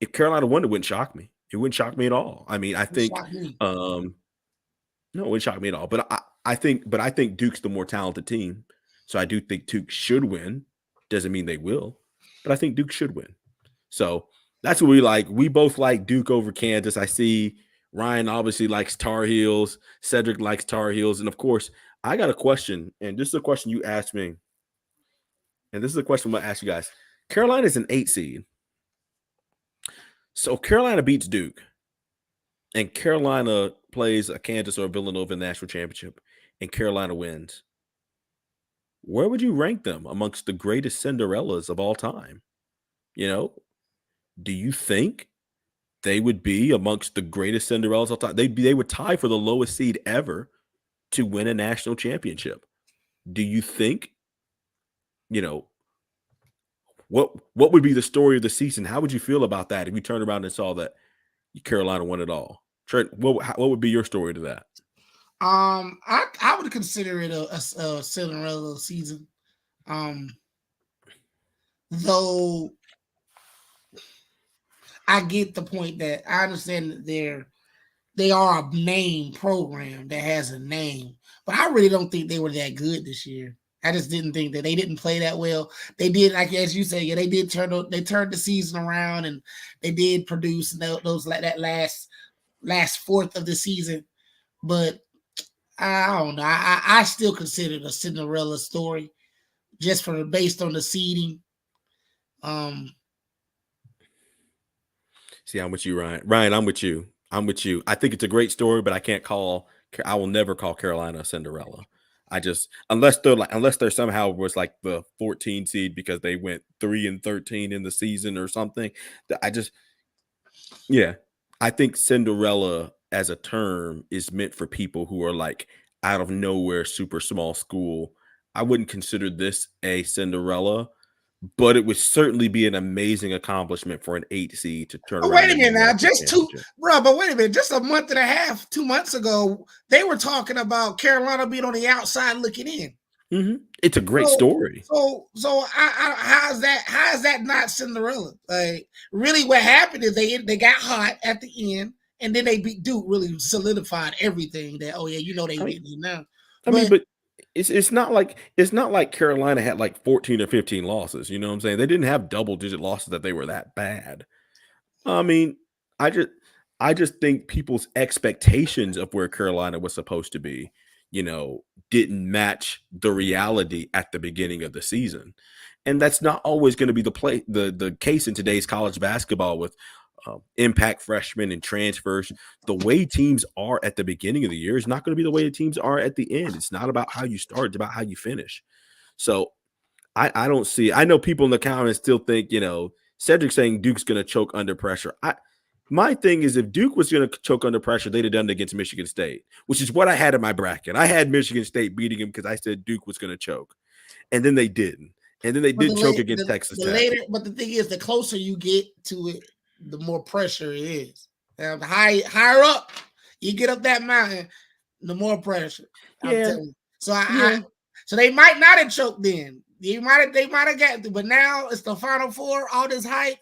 if Carolina won, it wouldn't shock me. It wouldn't shock me at all. I mean, I think no, it wouldn't shock me at all. But I think Duke's the more talented team. So I do think Duke should win. Doesn't mean they will, but I think Duke should win. So that's what we like. We both like Duke over Kansas. I see Ryan obviously likes Tar Heels. Cedric likes Tar Heels. And of course, I got a question, and this is a question you asked me. And this is a question I'm going to ask you guys. Carolina's an 8 seed. So Carolina beats Duke, and Carolina plays a Kansas or a Villanova in the national championship, and Carolina wins. Where would you rank them amongst the greatest Cinderellas of all time? Do you think they would be amongst the greatest Cinderellas of all time? They would tie for the lowest seed ever to win a national championship. Do you think, what would be the story of the season? How would you feel about that if you turned around and saw that Carolina won it all? Trent, what would be your story to that? I would consider it a Cinderella season. Though I get the point that I understand that they are a name program that has a name, but I really don't think they were that good this year. I just didn't think that they didn't play that well. They did, like as you say, yeah, they turned the season around and they did produce those like that last fourth of the season. But I don't know. I still consider it a Cinderella story, just based on the seeding. See, I'm with you, Ryan. Ryan, I'm with you. I think it's a great story, but I will never call Carolina a Cinderella. Unless they're somehow was like the 14 seed because they went 3-13 in the season or something. I think Cinderella as a term is meant for people who are like out of nowhere, super small school. I wouldn't consider this a Cinderella, but it would certainly be an amazing accomplishment for an 8 seed to turn around. Wait a minute now, but wait a minute, just a month and a half, 2 months ago, they were talking about Carolina being on the outside looking in. Mm-hmm. It's a great story. So how is that not Cinderella? Like, really, what happened is they got hot at the end, and then they beat Duke, really solidified everything. That they winning now. But it's not like Carolina had like 14 or 15 losses. You know what I'm saying? They didn't have double-digit losses that they were that bad. I mean, I just think people's expectations of where Carolina was supposed to be, didn't match the reality at the beginning of the season. And that's not always going to be the case in today's college basketball with impact freshmen and transfers. The way teams are at the beginning of the year is not going to be the way the teams are at the end. It's not about how you start, it's about how you finish. So I don't see. I know people in the comments still think, Cedric saying Duke's going to choke under pressure. My thing is, if Duke was going to choke under pressure, they'd have done it against Michigan State, which is what I had in my bracket. I had Michigan State beating him because I said Duke was going to choke, and then they didn't. And then they But did choke against Texas the Tech. later, but the thing is, the closer you get to it, the more pressure it is. The higher up you get up that mountain, the more pressure. I'm Yeah, telling you. So yeah. so they might not have choked then. They might have got to, but now it's the Final Four. All this hype.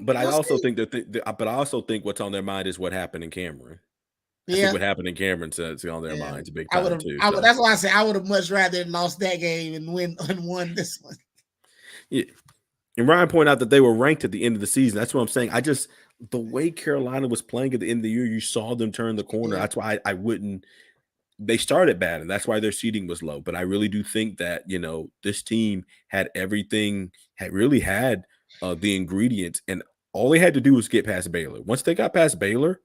But I We'll also see. think but I also think what's on their mind is what happened in Cameron. I think Yeah, what happened in Cameron is on their yeah. minds big I would time have. too. I would. So That's why I say I would have much rather lost that game and won this one. yeah. And Ryan pointed out that they were ranked at the end of the season. That's what I'm saying. The way Carolina was playing at the end of the year, you saw them turn the corner. Yeah. That's why I wouldn't. They started bad, and that's why their seeding was low. But I really do think that this team had everything, had the ingredients, and all they had to do was get past Baylor. Once they got past Baylor,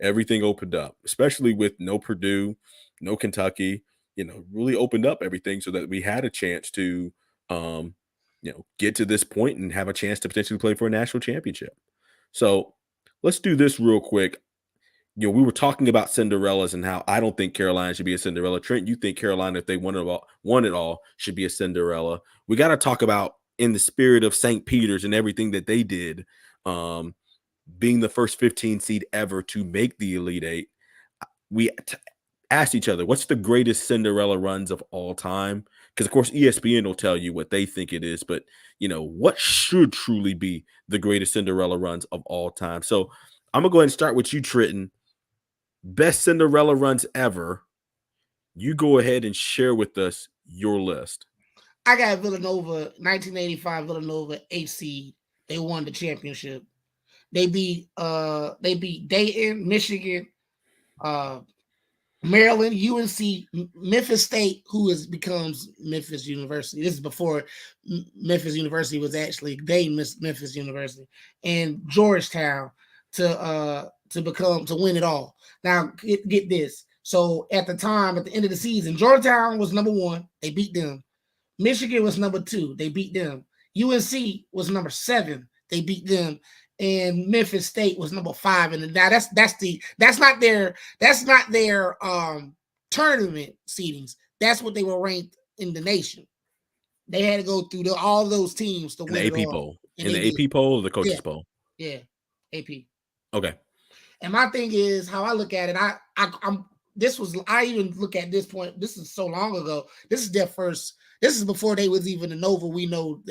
everything opened up. Especially with no Purdue, no Kentucky. Really opened up everything so that we had a chance to, um, get to this point and have a chance to potentially play for a national championship. So let's do this real quick. We were talking about Cinderellas and how I don't think Carolina should be a Cinderella. Trent, you think Carolina, if they won it all, should be a Cinderella. We got to talk about in the spirit of St. Peter's and everything that they did, um, being the first 15 seed ever to make the Elite Eight. We asked each other, what's the greatest Cinderella runs of all time? Because, of course, ESPN will tell you what they think it is, but, what should truly be the greatest Cinderella runs of all time? So I'm going to go ahead and start with you, Trenton. Best Cinderella runs ever. You go ahead and share with us your list. I got Villanova, 1985 Villanova 8 seed. They won the championship. They beat Dayton, Michigan, uh, Maryland, UNC, Memphis State, who becomes Memphis University. This is before Memphis University was actually Dayton Memphis University, and Georgetown to win it all. Now get this. So at the time, at the end of the season, Georgetown was number 1. They beat them. Michigan was number 2. They beat them. UNC was number 7. They beat them. And Memphis State was number 5. And now that's not their tournament seedings. That's what they were ranked in the nation. They had to go through all those teams to In win the it AP all. poll. In the AP poll or the coaches poll? Yeah, AP. Okay. And my thing is how I look at it. I even look at this point. This is so long ago. This is their first. This is before they was even a Nova. We know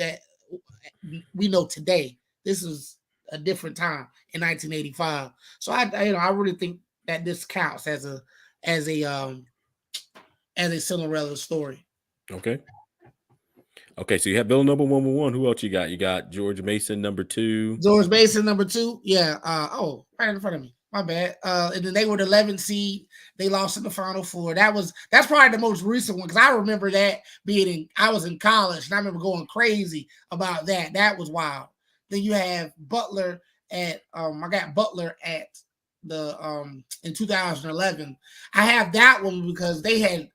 today. This is a different time in 1985. So I really think that this counts as a Cinderella story. Okay. Okay, so you have Villanova number 1. Who else you got? You got George Mason number 2. George Mason number 2. Yeah. Right in front of me. My bad. And then they were the 11th seed. They lost in the Final Four. That's probably the most recent one because I remember that I was in college and I remember going crazy about that. That was wild. Then you have Butler at I got Butler at the in 2011. I have that one because that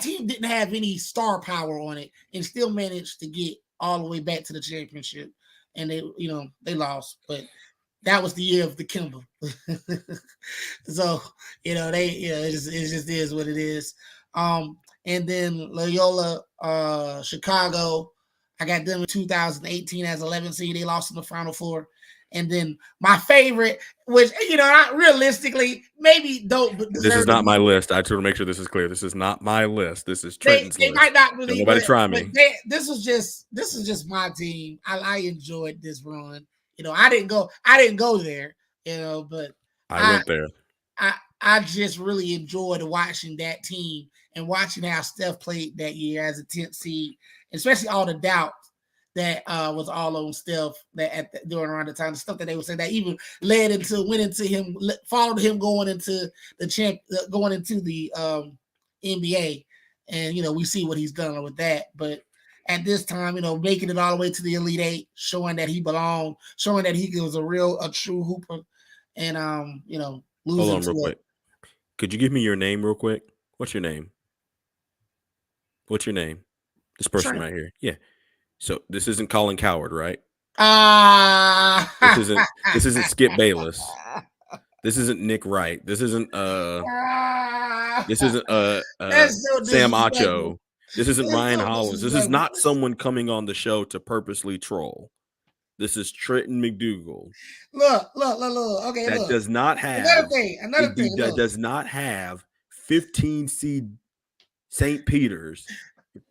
team didn't have any star power on it and still managed to get all the way back to the championship. And they lost, but that was the year of the Kimber. So, it just is what it is. And then Loyola, Chicago, I got them in 2018 as 11 seed. They lost in the Final Four. And then my favorite, which, not realistically, maybe don't. This is not my list. I just want to make sure this is clear. This is not my list. This is Trenton's they list. might not really. Nobody try me. This is just my team. I enjoyed this run. I didn't go there, but I went there. I just really enjoyed watching that team and watching how Steph played that year as a 10th seed, especially all the doubt that was all on Steph during around the time, the stuff that they were saying that even followed him going into the NBA, and we see what he's done with that, but. At this time, making it all the way to the Elite Eight, showing that he belonged, showing that he was a true hooper, and losing. Hold on, real quick. Could you give me your name real quick? What's your name? What's your name? This person right here. Yeah. So this isn't Colin Coward, right? Ah. This isn't Skip Bayless. This isn't Nick Wright. This isn't That's so Sam disrespectful. Acho. This isn't It's Ryan so Hollins. This is disrespectful. not someone coming on the show to purposely troll. This is Trenton McDougal. Look. Okay, That look. does not Another have thing. Another thing. that Look. does not have 15 seed St. Peter's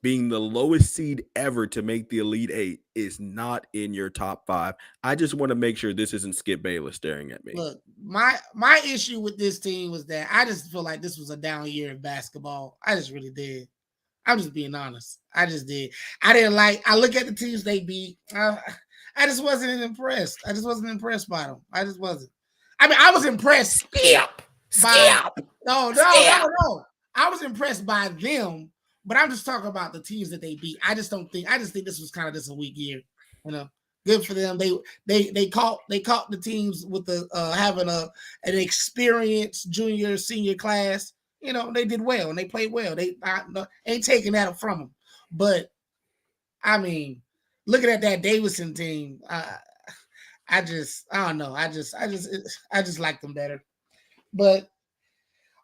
being the lowest seed ever to make the Elite Eight is not in your top 5. I just want to make sure this isn't Skip Bayless staring at me. Look, my issue with this team was that I just feel like this was a down year in basketball. I just really did. I'm just being honest. I just did. I look at the teams they beat. I just wasn't impressed. I just wasn't impressed by them. I just wasn't. I mean, I was impressed. Skip. No. I was impressed by them, but I'm just talking about the teams that they beat. I just think this was kind of just a weak year. You know, good for them. They caught the teams with the having an experienced junior senior class. You know, they did well and they played well. They ain't taking that from them. But I mean, looking at that Davidson team, I don't know. I just like them better. But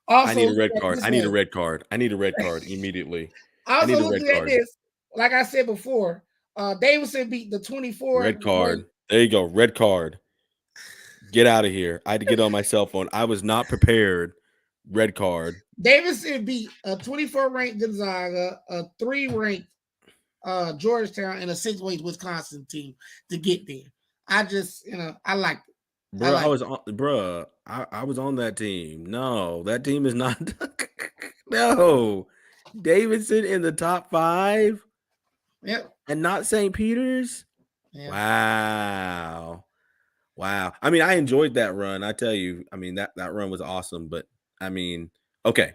also, I need a red card. I need a red card. I need a red card immediately. Also looking at this, like I said before, Davidson beat the 24. Red card. There you go. Red card. Get out of here. I had to get on my cell phone. I was not prepared. Red card. Davidson beat a 24 ranked Gonzaga, a 3 ranked Georgetown, and a 6 ranked Wisconsin team to get there. I just, I liked it. Bro, I was on that team. No, that team is not. No, Davidson in the top 5. Yep. And not St. Peter's. Yep. Wow. I mean, I enjoyed that run. I tell you, I mean that run was awesome. But I mean, okay,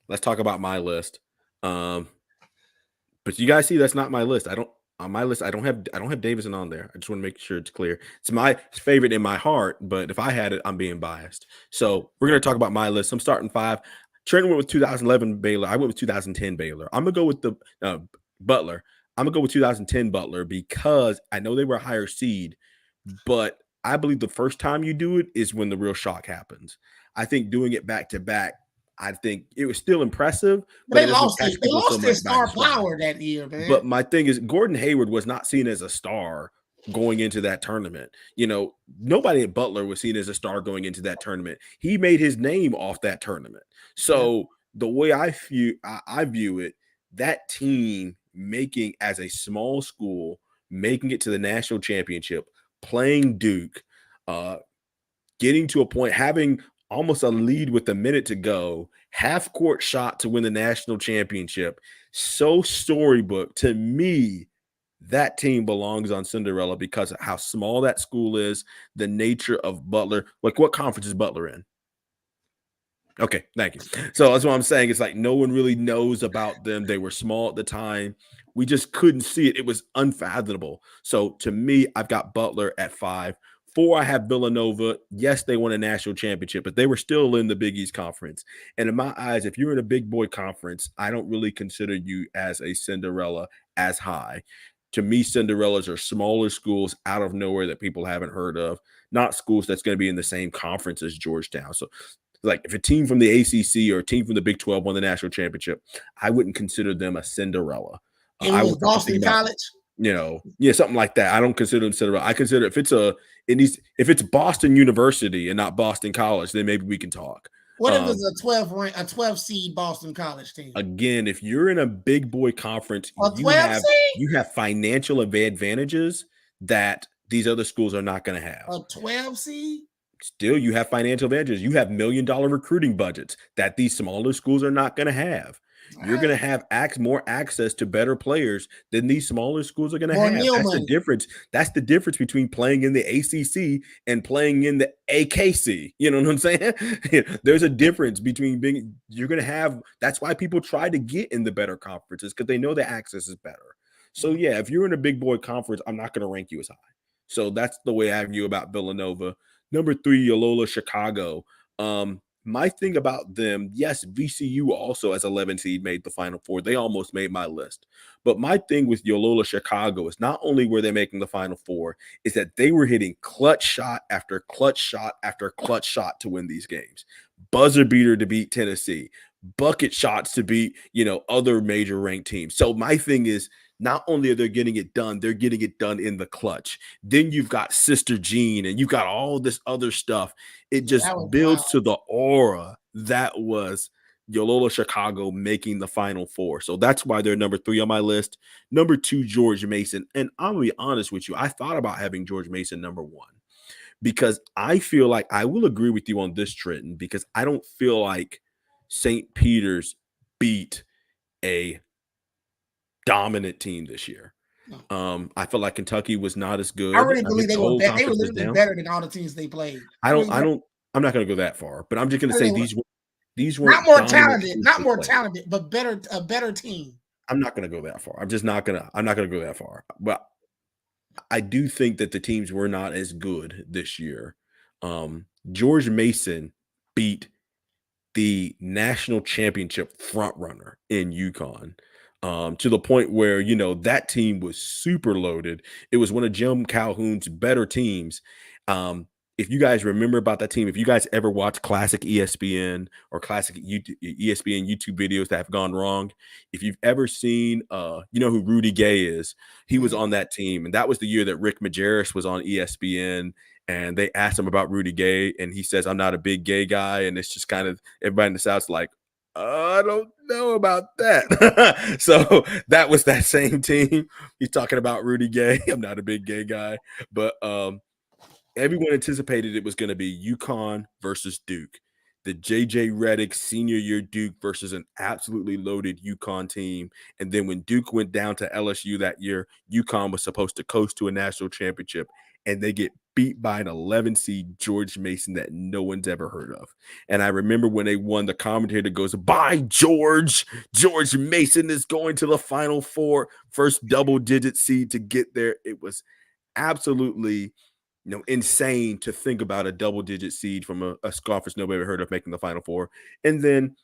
let's talk about my list. But you guys see, that's not my list. On my list, I don't have Davidson on there. I just want to make sure it's clear. It's my favorite in my heart, but if I had it, I'm being biased. So we're gonna talk about my list. I'm starting 5. Trenton went with 2011 Baylor. I went with 2010 Baylor. I'm gonna go with the Butler. I'm gonna go with 2010 Butler because I know they were a higher seed, but I believe the first time you do it is when the real shock happens. I think doing it back to back, I think it was still impressive, but they lost their star power that year, man. But my thing is, Gordon Hayward was not seen as a star going into that tournament. You know, nobody at Butler was seen as a star going into that tournament. He made his name off that tournament. So the way I view it, that team making as a small school, making it to the national championship, playing Duke, getting to a point, having almost a lead with a minute to go, half court shot to win the national championship. So storybook. To me, that team belongs on Cinderella because of how small that school is, the nature of Butler. Like, what conference is Butler in? Okay, thank you. So that's what I'm saying. It's like no one really knows about them. They were small at the time. We just couldn't see it. It was unfathomable. So to me, I've got Butler at 5. 4, I have Villanova. Yes, they won a national championship, but they were still in the Big East Conference. And in my eyes, if you're in a big boy conference, I don't really consider you as a Cinderella as high. To me, Cinderellas are smaller schools out of nowhere that people haven't heard of, not schools that's going to be in the same conference as Georgetown. So like if a team from the ACC or a team from the Big 12 won the national championship, I wouldn't consider them a Cinderella. I would Boston College. Something like that. I don't consider them Cinderella. I consider if it's Boston University and not Boston College, then maybe we can talk. What if it's a 12 seed Boston College team? Again, if you're in a big boy conference, you have financial advantages that these other schools are not going to have. A 12 seed? Still, you have financial advantages. You have $1 million recruiting budgets that these smaller schools are not going to have. You're going to have more access to better players than these smaller schools are going to have. That's the difference. That's the difference between playing in the ACC and playing in the AKC. You know what I'm saying? There's a difference between you're going to have. That's why people try to get in the better conferences because they know the access is better. So yeah, if you're in a big boy conference, I'm not going to rank you as high. So that's the way I view about Villanova. Number 3, Loyola Chicago. My thing about them, yes, VCU also as 11 seed made the Final Four. They almost made my list. But my thing with Loyola Chicago is not only were they making the Final Four, is that they were hitting clutch shot after clutch shot after clutch shot to win these games. Buzzer beater to beat Tennessee, bucket shots to beat, other major ranked teams. So my thing is, not only are they getting it done, they're getting it done in the clutch. Then you've got Sister Jean and you've got all this other stuff. It Yeah, just that was wild. builds to the aura that was Loyola Chicago making the Final Four. So that's why they're number 3 on my list. Number 2, George Mason. And I'm going to be honest with you, I thought about having George Mason number 1 because I feel like I will agree with you on this, Trenton, because I don't feel like St. Peter's beat a dominant team this year. No. I feel like Kentucky was not as good. I really I believe think they the were whole better. They were conference was literally down. better than all the teams they played. I'm not going to go that far, but I'm just going to say these weren't not more dominant talented, teams not they more played. talented, but a better team. I'm not going to go that far. I'm not going to go that far. But I do think that the teams were not as good this year. George Mason beat the national championship frontrunner in UConn. To the point where, that team was super loaded. It was one of Jim Calhoun's better teams. If you guys remember about that team, if you guys ever watch classic ESPN or classic ESPN YouTube videos that have gone wrong, if you've ever seen, you know who Rudy Gay is, he was on that team. And that was the year that Rick Majerus was on ESPN. And they asked him about Rudy Gay, and he says, "I'm not a big gay guy." And it's just kind of everybody in the South's like, I don't know about that. So that was that same team. He's talking about Rudy Gay. I'm not a big gay guy, but everyone anticipated it was going to be UConn versus Duke. The JJ Redick senior year Duke versus an absolutely loaded UConn team. And then when Duke went down to LSU that year, UConn was supposed to coast to a national championship, and they get beat by an 11 seed George Mason that no one's ever heard of. And I remember when they won, the commentator goes, "By George, George Mason is going to the Final Four, first double-digit seed to get there." It was absolutely insane to think about a double-digit seed from a conference nobody ever heard of making the Final Four. And then,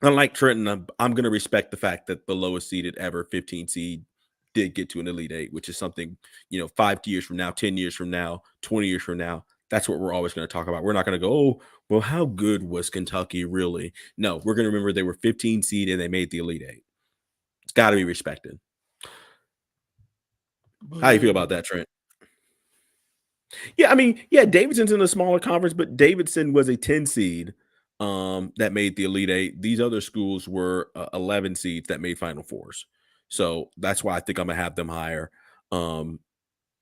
unlike Trenton, I'm going to respect the fact that the lowest seeded ever 15 seed did get to an Elite Eight, which is something, 5 years from now, 10 years from now, 20 years from now, that's what we're always going to talk about. We're not going to go, "Oh, well, how good was Kentucky really?" No, we're going to remember they were 15 seed and they made the Elite Eight. It's got to be respected. How do you feel about that, Trent? Yeah, I mean, yeah, Davidson's in a smaller conference, but Davidson was a 10 seed that made the Elite Eight. These other schools were 11 seeds that made Final Fours. So that's why I think I'm going to have them higher. And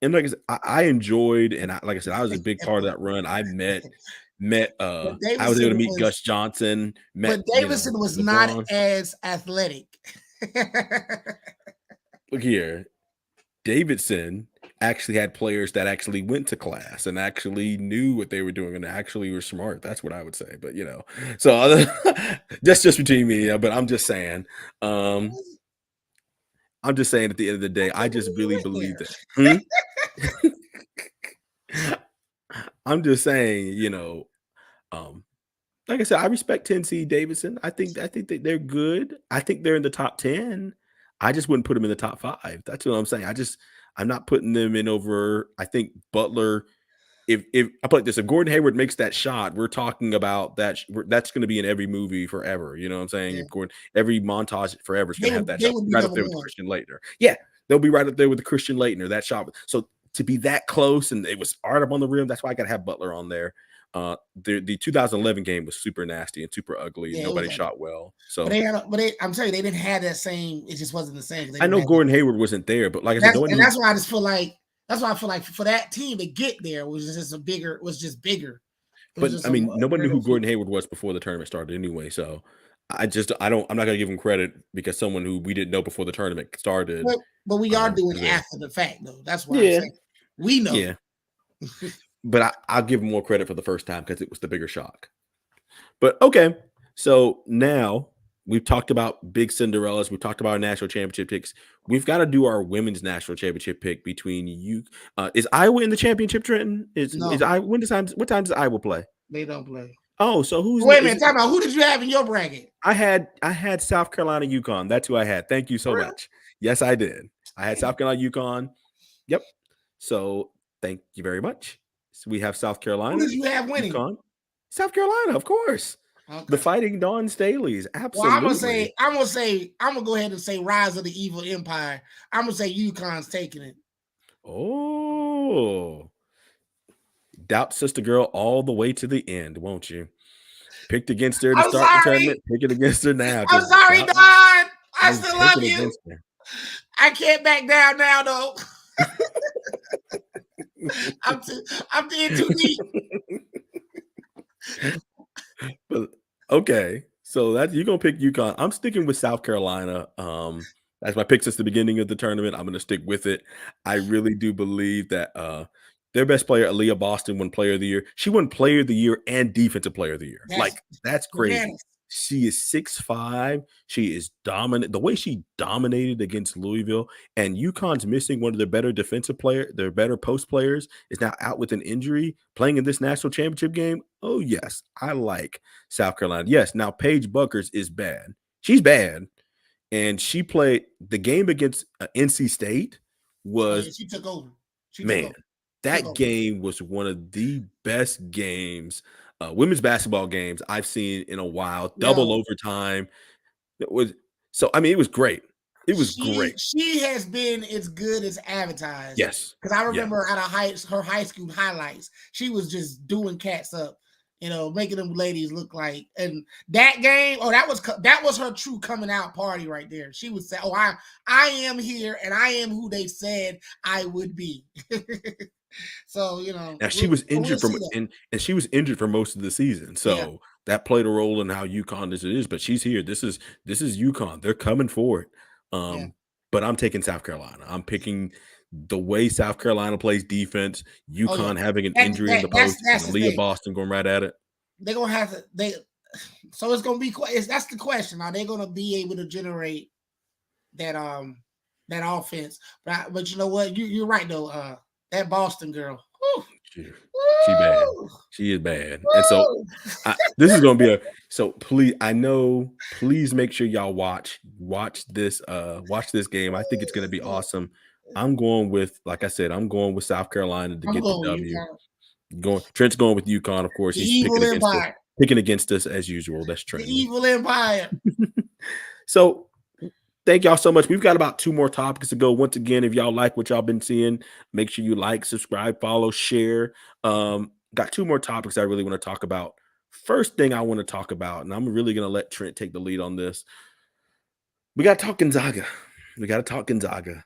like I said, I enjoyed, and like I said, I was a big part of that run. I I was able to meet Gus Johnson. But Davidson was not as athletic. Look here. Davidson actually had players that actually went to class and actually knew what they were doing and actually were smart. That's what I would say. But so that's just between me. But I'm just saying. I'm just saying. At the end of the day, I just really believe that. I'm just saying. Like I said, I respect 10 seed Davidson. I think that they're good. I think they're in the top 10. I just wouldn't put them in the top 5. That's what I'm saying. I'm not putting them in over. I think Butler. If I put this, if Gordon Hayward makes that shot, we're talking about that. That's going to be in every movie forever. You know what I'm saying? Yeah. If every montage forever is going to have that shot right up there with Christian Laettner. Yeah, they'll be right up there with the Christian Laettner. That shot. So to be that close, and it was hard up on the rim. That's why I got to have Butler on there. The 2011 game was super nasty and super ugly. Yeah, nobody shot well. So, I'm telling you, they didn't have that same. It just wasn't the same. I know Gordon Hayward wasn't there, but like I said, that's why I just feel like that's why I feel like for that team to get there was just bigger. But I mean, nobody knew who Gordon Hayward was before the tournament started anyway. So I'm not going to give him credit because someone who we didn't know before the tournament started. But we are doing it after the fact, though. That's why I'm saying we know. Yeah. But I'll give him more credit for the first time because it was the bigger shock. But okay, so now we've talked about big Cinderellas. We've talked about our national championship picks. We've got to do our women's national championship pick between you. Is Iowa in the championship, Trenton? What time does Iowa play? They don't play. Oh, so who's Wait a is minute, it? talk about who did you have in your bracket? I had South Carolina, UConn. That's who I had. Thank you so For real? much. Yes, I did. I had Damn. South Carolina, UConn. Yep. So thank you very much. So we have South Who Carolina, did you have winning? UConn, South Carolina, of course. The Okay. Fighting Dawn Staleys, Well, I'm gonna absolutely. say, I'm gonna go ahead and say Rise of the Evil Empire. I'm gonna say UConn's taking it. Oh, doubt sister girl all the way to the end, won't you? Picked against her to I'm start the sorry. tournament. Pick it against her now. I'm Just sorry, Don. doubt. I Just still love picking you. against her. I can't back down now, though. I'm too, I'm in too deep. But okay, so that you're gonna pick UConn. I'm sticking with South Carolina. That's my pick since the beginning of the tournament. I'm gonna stick with it. I really do believe that their best player, Aaliyah Boston, won Player of the Year. She won Player of the Year and Defensive Player of the Year. That's Like that's crazy. bananas. She is 6'5". She is dominant. The way she dominated against Louisville, and UConn's missing one of their better defensive player, their better post players, is now out with an injury, playing in this national championship game. Oh yes, I like South Carolina. Yes, now Paige Buckers is bad. She's bad, and she played the game against NC State. Oh Was yeah, she took over. She took man, over. Took that over. game was one of the best games, women's basketball games I've seen in a while. Double Yo, overtime. It was so. I mean, it was great. It was she great. she has been as good as advertised. Yes. Because I Yeah. remember her high school highlights, she was just doing cats up, making them ladies look like. And that game, that was her true coming out party right there. She would say, "Oh, I am here, and I am who they said I would be." So Now she was we'll injured see from that. and she was injured for most of the season, Yeah, so that played a role in how UConn is. But she's here. This is UConn. They're coming for it. yeah. But I'm taking South Carolina. I'm picking the way South Carolina plays defense. Oh yeah. UConn having an injury in the post, and That's the Aaliyah thing. Boston going right at it. They're gonna have to so it's gonna be that's the question. Are they gonna be able to generate that that offense? But you know what? You're right though. That Boston girl. Woo, She, she bad. woo, She is bad. And so woo. this is gonna be a so please. I know. Please make sure y'all watch this game. I think it's gonna be awesome. I'm going with, like I said, I'm going with South Carolina to I'm get the going with you, W. Con. Going Trent's going with UConn, of course. The He's evil empire. picking against us as usual. That's The Trent. evil empire. So thank y'all so much. We've got about 2 more topics to go. Once again, if y'all like what y'all been seeing, make sure you like, subscribe, follow, share. Got 2 more topics I really want to talk about. First thing I want to talk about, and I'm really going to let Trent take the lead on this. We got to talk Gonzaga. We got to talk Gonzaga.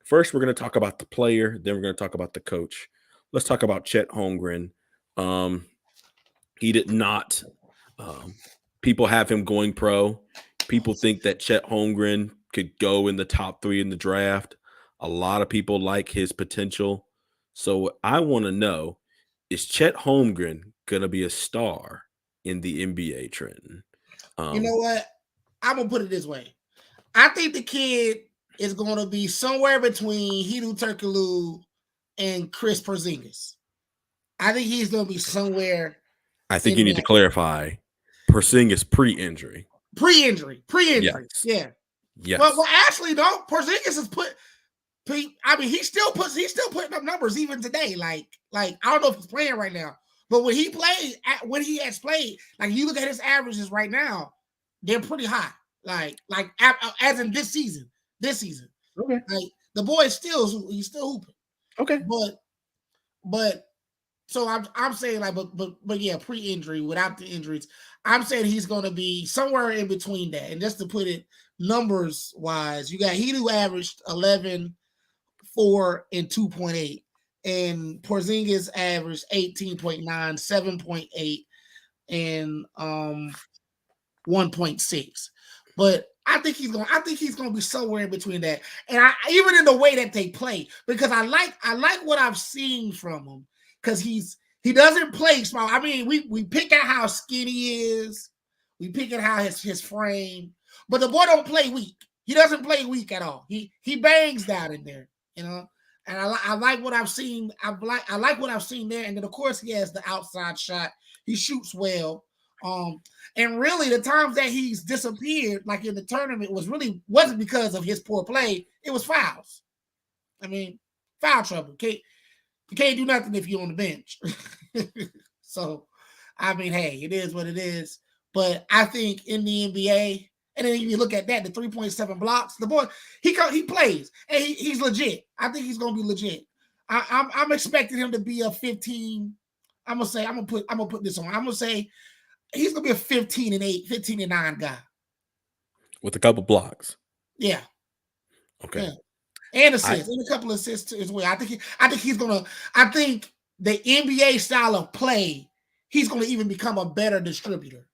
First, we're going to talk about the player. Then we're going to talk about the coach. Let's talk about Chet Holmgren. He did not. People have him going pro. People think that Chet Holmgren could go in the top 3 in the draft. A lot of people like his potential. So I want to know, is Chet Holmgren going to be a star in the NBA, Trenton? You know what? I'm gonna put it this way. I think the kid is going to be somewhere between Hedo Turkoglu and Chris Porzingis. I think he's going to be somewhere I think in you need to that clarify Porzingis pre-injury. pre-injury. Yes. Yeah. Yes. Well, actually, though, Porzingis is I mean, he's still putting up numbers even today. Like I don't know if he's playing right now, but when he has played, like you look at his averages right now, they're pretty high. Like as in this season. Okay. Like the boy he's still hooping. Okay. But so I'm saying like but yeah, pre-injury without the injuries, I'm saying he's going to be somewhere in between that. And just to put it numbers wise, you got he who averaged 11, 4, and 2.8, and Porzingis averaged 18.9, 7.8, and 1.6. But I think he's gonna be somewhere in between that. And I even in the way that they play, because I like what I've seen from him, because he doesn't play small. I mean, we pick out how skinny he is, we pick out how his frame, but the boy don't play weak. He doesn't play weak at all. He bangs down in there, And I like what I've seen. I like what I've seen there. And then of course he has the outside shot. He shoots well. And really the times that he's disappeared, like in the tournament, wasn't because of his poor play. It was fouls. I mean, foul trouble. You can't do nothing if you're on the bench. So, I mean, hey, it is what it is. But I think in the NBA, and then you look at that, the 3.7 blocks, the boy, he plays, and he's legit. I think he's gonna be legit. I'm expecting him to be a 15. I'm gonna put this on. I'm gonna say he's gonna be a 15-8, 15-9 guy with a couple blocks. Yeah. Okay. Yeah. And assists, and a couple of assists as well. I think the NBA style of play, he's gonna even become a better distributor.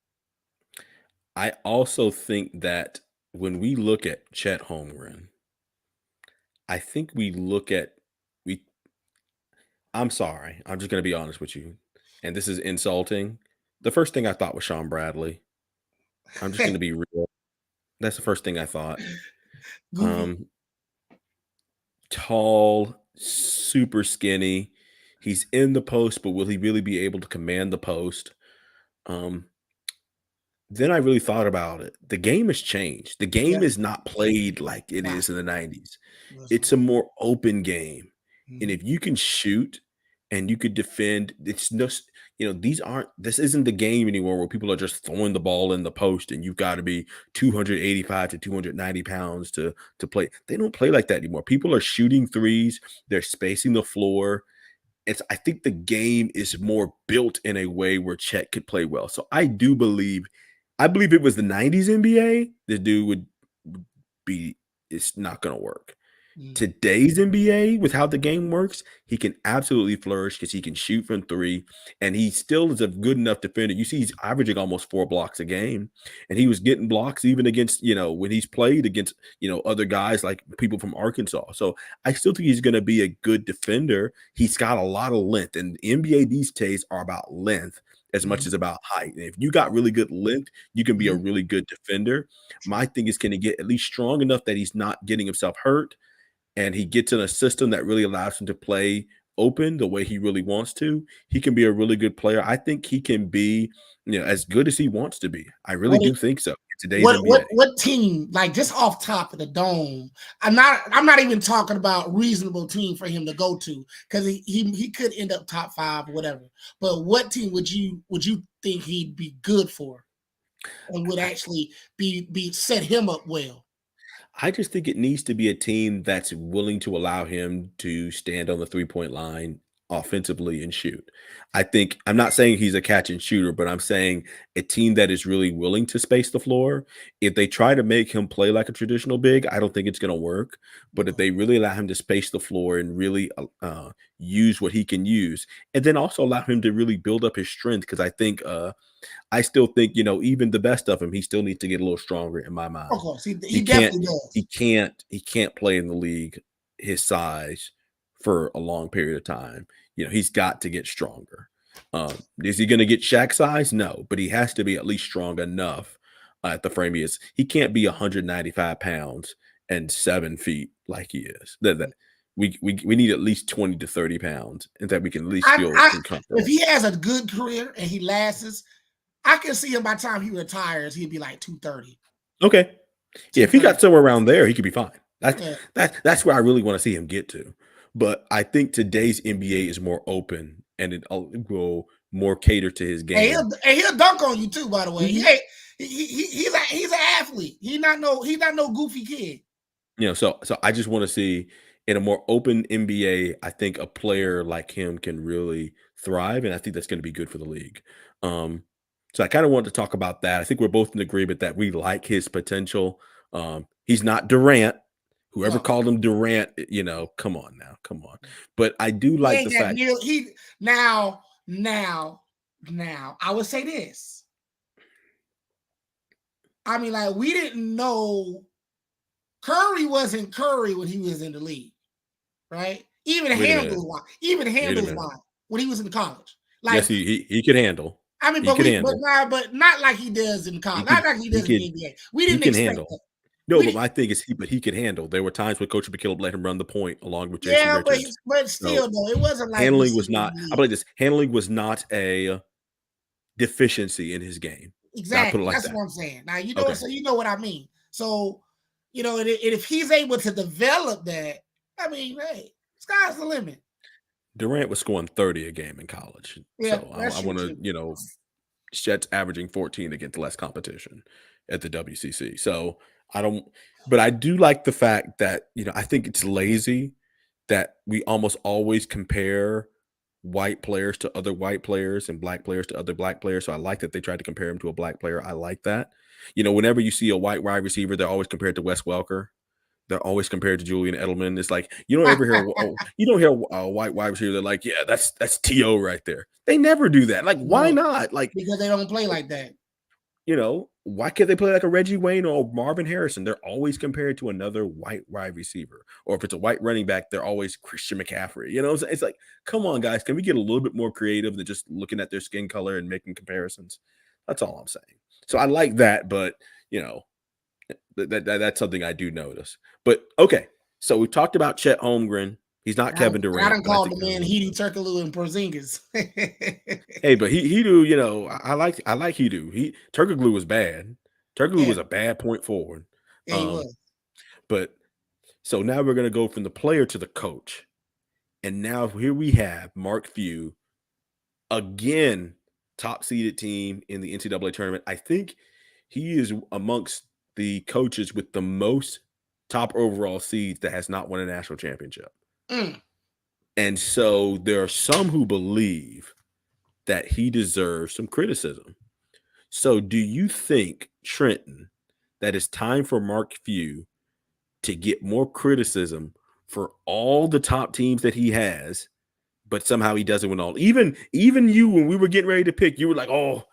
I also think that when we look at Chet Holmgren, I think we look at I'm sorry. I'm just gonna be honest with you, and this is insulting. The first thing I thought was Sean Bradley. I'm just gonna be real. That's the first thing I thought. Goofy. Tall, super skinny. He's in the post, but will he really be able to command the post? Then I really thought about it. The game has changed. The game is not played like it is in the 90s. It's a more open game. And if you can shoot and you could defend, it's no, this isn't the game anymore where people are just throwing the ball in the post and you've got to be 285 to 290 pounds to play. They don't play like that anymore. People are shooting threes, they're spacing the floor. I think the game is more built in a way where Chet could play well. So I believe it was the 90s NBA, this dude would be, it's not going to work. Today's NBA, with how the game works, he can absolutely flourish because he can shoot from three, and he still is a good enough defender. You see, he's averaging almost 4 blocks a game, and he was getting blocks even against, when he's played against, other guys like people from Arkansas. So I still think he's going to be a good defender. He's got a lot of length, and the NBA these days are about length as much as about height. And if you got really good length, you can be a really good defender. My thing is, can he get at least strong enough that he's not getting himself hurt? And he gets in a system that really allows him to play open the way he really wants to, he can be a really good player. I think he can be, as good as he wants to be. I really do think so. Today's NBA. What team, like just off top of the dome? I'm not even talking about reasonable team for him to go to, because he could end up top 5 or whatever. But what team would you think he'd be good for, and would actually be set him up well? I just think it needs to be a team that's willing to allow him to stand on the 3-point line offensively and shoot. I'm not saying he's a catch and shooter, but I'm saying a team that is really willing to space the floor. If they try to make him play like a traditional big, I don't think it's going to work. But if they really allow him to space the floor and really use what he can use, and then also allow him to really build up his strength, because I still think, even the best of him, he still needs to get a little stronger in my mind. Of course, he definitely does. He can't play in the league his size for a long period of time. He's got to get stronger. Is he going to get Shaq size? No, but he has to be at least strong enough at the frame he is. He can't be 195 pounds and 7 feet like he is. We need at least 20 to 30 pounds, and that we can at least feel comfortable. If he has a good career and he lasts, I can see him by the time he retires, he'd be like 230. Okay. Yeah, if he got somewhere around there, he could be fine. That's where I really want to see him get to. But I think today's NBA is more open, and it will more cater to his game. And he'll dunk on you too, by the way. He's an athlete. He's not no goofy kid. So I just want to see, in a more open NBA, I think a player like him can really thrive, and I think that's going to be good for the league. So I kind of wanted to talk about that. I think we're both in agreement that we like his potential. He's not Durant. Whoever called him Durant, come on now, come on. But I do like the fact now I would say this. I mean, like, we didn't know Curry wasn't Curry when he was in the league, right? Even handles wise when he was in the college. Like, yes, he could handle. I mean, but not like he does in college. Not like he does in the NBA. We didn't expect that. No, but my thing is he could handle. There were times when Coach McKillop let him run the point along with Jason Richards. But still, though, it wasn't like handling was not. I believe this handling was not a deficiency in his game. I'll put it Exactly. like That's that. what I'm saying. Now you know, Okay. so you know what I mean. So, and if he's able to develop that, I mean, hey, sky's the limit. Durant was scoring 30 a game in college. Yeah, So that's I true want too. to, Chet's averaging 14 against less competition at the WCC. So I don't, but I do like the fact that, I think it's lazy that we almost always compare white players to other white players and black players to other black players. So I like that they tried to compare him to a black player. I like that. Whenever you see a white wide receiver, they're always compared to Wes Welker. They're always compared to Julian Edelman. It's like you don't ever hear you don't hear a white wide receiver. They're like, yeah, that's To right there. They never do that. Like, why No, not? Like, because they don't play like that. why can't they play like a Reggie Wayne or Marvin Harrison? They're always compared to another white wide receiver. Or if it's a white running back, they're always Christian McCaffrey. It's like, come on, guys. Can we get a little bit more creative than just looking at their skin color and making comparisons? That's all I'm saying. So I like that, but that's something I do notice. But okay, so we talked about Chet Holmgren. He's not Kevin I Durant, done but I called think the man Hedo Turkoglu and Porzingis. hey, but he do, I like he do. Turkoglu was bad. Turkoglu Yeah, was a bad point forward. yeah, he was. But so now we're gonna go from the player to the coach. And now here we have Mark Few, again, top seeded team in the NCAA tournament. I think he is amongst the coaches with the most top overall seeds that has not won a national championship. Mm. And so there are some who believe that he deserves some criticism. So do you think, Trenton, that it's time for Mark Few to get more criticism for all the top teams that he has, but somehow he doesn't win all? Even you, when we were getting ready to pick, you were like, oh,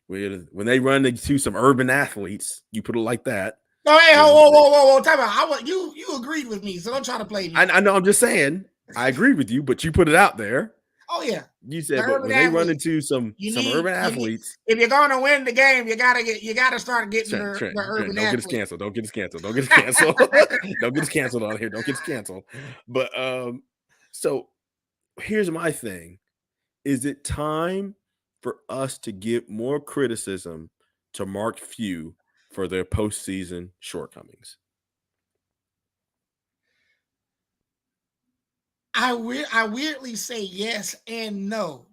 when they run into some urban athletes, you put it like that. Oh, hey, whoa, time out. You agreed with me, so don't try to play me. I know, I'm just saying, I agree with you, but you put it out there. Oh yeah, You said, but when they run into some urban athletes, if you're going to win the game, you gotta start getting the urban don't athletes. Get us canceled. Don't get us canceled. Don't get us canceled. Don't get us canceled on here. Don't get us canceled. But so here's my thing: is it time for us to give more criticism to Mark Few for their postseason shortcomings? I weirdly say yes and no,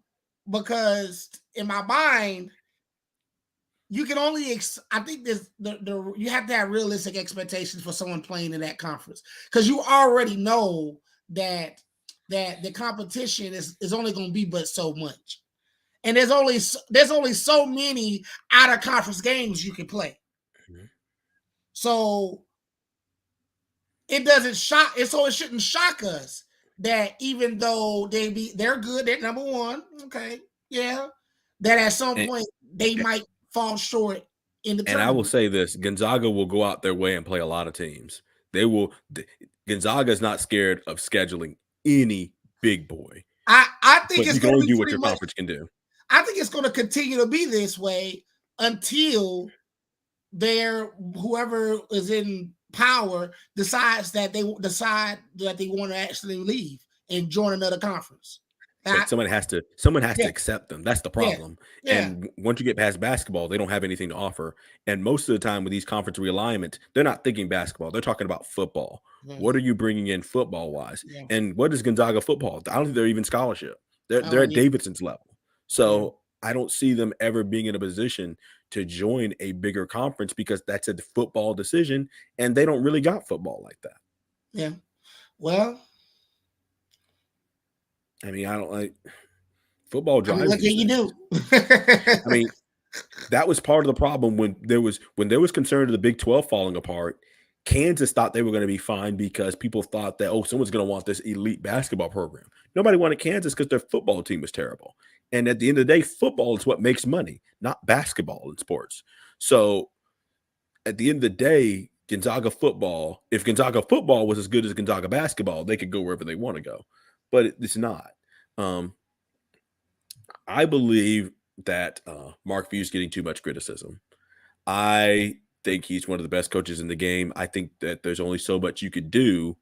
because in my mind, you can only I think there's you have to have realistic expectations for someone playing in that conference, because you already know that the competition is only going to be but so much, and there's only so many out of conference games you can play. Mm-hmm. So it doesn't shock it, so it shouldn't shock us that even though they're good, they're number one, okay, yeah, that at some point they might fall short in the tournament. And I will say this: Gonzaga will go out their way and play a lot of teams. They will. Gonzaga is not scared of scheduling any big boy. I think it's you can only do what your conference can do. I think it's going to continue to be this way until whoever is in power decides that they want to actually leave and join another conference. But someone has to accept them. That's the problem. Yeah. And once you get past basketball, they don't have anything to offer. And most of the time with these conference realignments, they're not thinking basketball. They're talking about football. Yeah. What are you bringing in football-wise? Yeah. And what is Gonzaga football? I don't think they're even scholarship. They're at Davidson's level. So I don't see them ever being in a position to join a bigger conference, because that's a football decision, and they don't really got football like that. Yeah. Well, I mean, I don't like football drives. What can you do? I mean, that was part of the problem when there was concern of the Big 12 falling apart. Kansas thought they were going to be fine because people thought that, someone's going to want this elite basketball program. Nobody wanted Kansas because their football team was terrible. And at the end of the day, football is what makes money, not basketball in sports. So at the end of the day, Gonzaga football, if Gonzaga football was as good as Gonzaga basketball, they could go wherever they want to go. But it's not. I believe that Mark Few is getting too much criticism. I think he's one of the best coaches in the game. I think that there's only so much you could do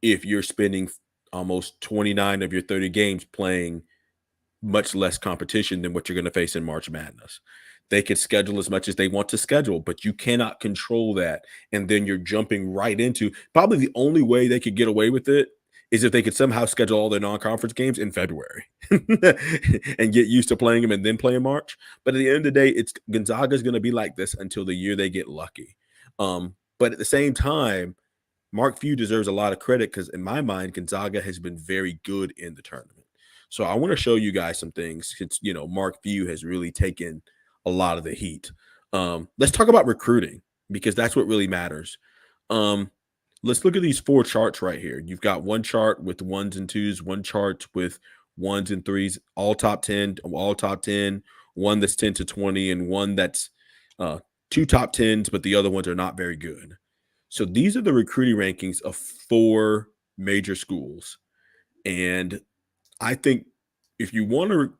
if you're spending almost 29 of your 30 games playing much less competition than what you're going to face in March Madness. They could schedule as much as they want to schedule, but you cannot control that. And then you're jumping right into probably the only way they could get away with it is if they could somehow schedule all their non-conference games in February and get used to playing them and then play in March. But at the end of the day, it's Gonzaga's going to be like this until the year they get lucky. But at the same time, Mark Few deserves a lot of credit because in my mind, Gonzaga has been very good in the tournament. So I want to show you guys some things since Mark Few has really taken a lot of the heat. Let's talk about recruiting because that's what really matters. Let's look at these 4 charts right here. You've got one chart with 1s and 2s, one chart with 1s and 3s, all top 10, one that's 10 to 20, and one that's 2 top 10s, but the other ones are not very good. So these are the recruiting rankings of 4 major schools. And I think if you want to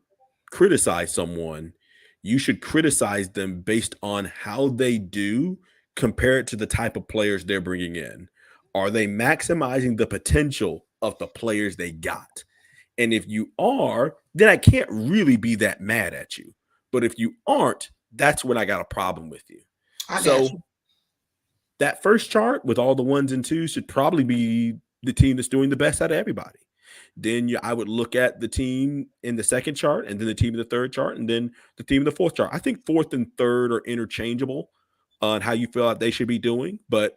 criticize someone, you should criticize them based on how they do compared to the type of players they're bringing in. Are they maximizing the potential of the players they got? And if you are, then I can't really be that mad at you. But if you aren't, that's when I got a problem with you. So that first chart with all the 1s and 2s should probably be the team that's doing the best out of everybody. Then I would look at the team in the second chart, and then the team in the third chart, and then the team in the fourth chart. I think fourth and third are interchangeable on how you feel like they should be doing. But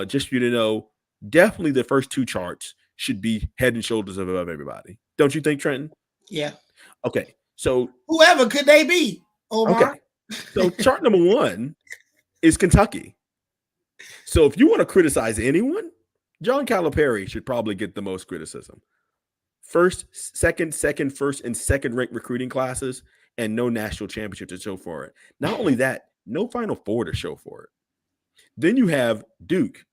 just for you to know, definitely the first 2 charts should be head and shoulders above everybody. Don't you think, Trenton? Yeah. Okay. So whoever could they be, Omar? Okay. So chart number 1 is Kentucky. So if you want to criticize anyone, John Calipari should probably get the most criticism. First, first, and second ranked recruiting classes, and no national championship to show for it. Not only that, no Final Four to show for it. Then you have Duke,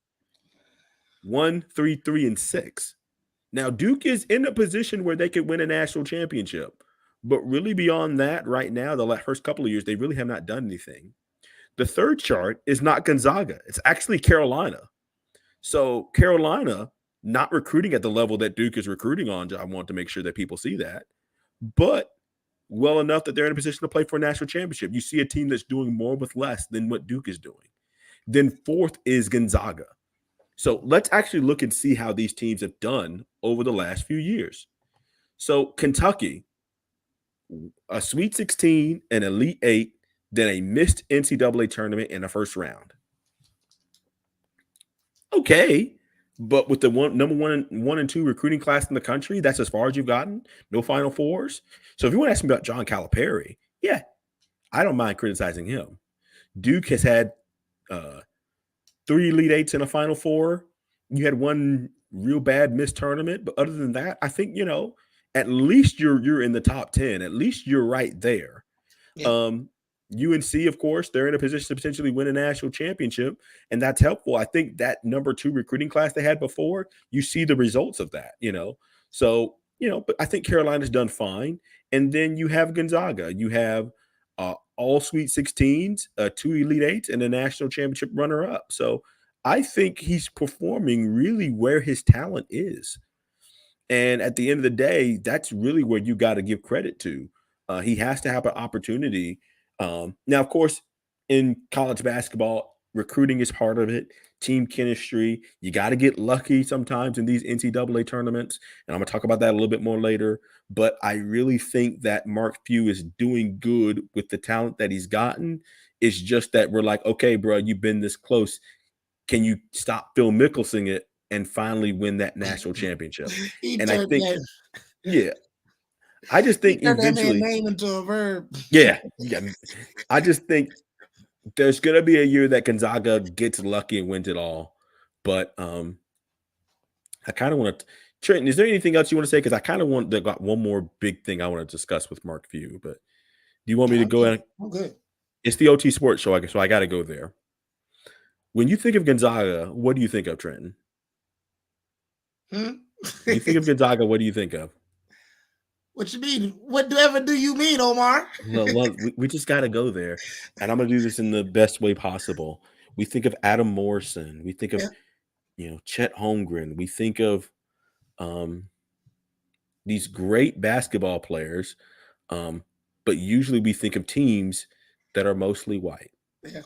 1, 3, 3, and 6. Now, Duke is in a position where they could win a national championship. But really beyond that, right now, the first couple of years, they really have not done anything. The third chart is not Gonzaga. It's actually Carolina. So Carolina not recruiting at the level that Duke is recruiting on. I want to make sure that people see that. But well enough that they're in a position to play for a national championship. You see a team that's doing more with less than what Duke is doing. Then fourth is Gonzaga. So let's actually look and see how these teams have done over the last few years. So Kentucky, a Sweet 16, an Elite 8, then a missed NCAA tournament in the first round. Okay, but with the number one and 2 recruiting class in the country, that's as far as you've gotten. No Final Fours. So if you want to ask me about John Calipari, yeah, I don't mind criticizing him. Duke has had 3 Elite 8s in a Final Four. You had one real bad missed tournament, but other than that, I think at least you're in the top 10. At least you're right there. Yeah. UNC, of course, they're in a position to potentially win a national championship, and that's helpful. I think that number 2 recruiting class they had before, you see the results of that, So, but I think Carolina's done fine. And then you have Gonzaga. You have all Sweet 16s, 2 Elite 8s, and a national championship runner-up. So I think he's performing really where his talent is. And at the end of the day, that's really where you got to give credit to. He has to have an opportunity. Now, of course, in college basketball, recruiting is part of it. Team chemistry. You got to get lucky sometimes in these NCAA tournaments. And I'm going to talk about that a little bit more later. But I really think that Mark Few is doing good with the talent that he's gotten. It's just that we're like, okay, bro, you've been this close. Can you stop Phil Mickelson it and finally win that national championship? And I think, yeah. I just think eventually that name into a verb. Yeah. I just think there's gonna be a year that Gonzaga gets lucky and wins it all. But I kind of want to Trenton, is there anything else you want to say? Because I kind of got one more big thing I want to discuss with Mark Few, but do you want me to go in? I'm good. It's the OT Sports Show, so I gotta go there. When you think of Gonzaga, what do you think of, Trenton? When you think of Gonzaga, what do you think of? What you mean? Whatever do you mean, Omar? Well, we just got to go there. And I'm going to do this in the best way possible. We think of Adam Morrison. We think of, Chet Holmgren. We think of these great basketball players. But usually we think of teams that are mostly white. Yeah.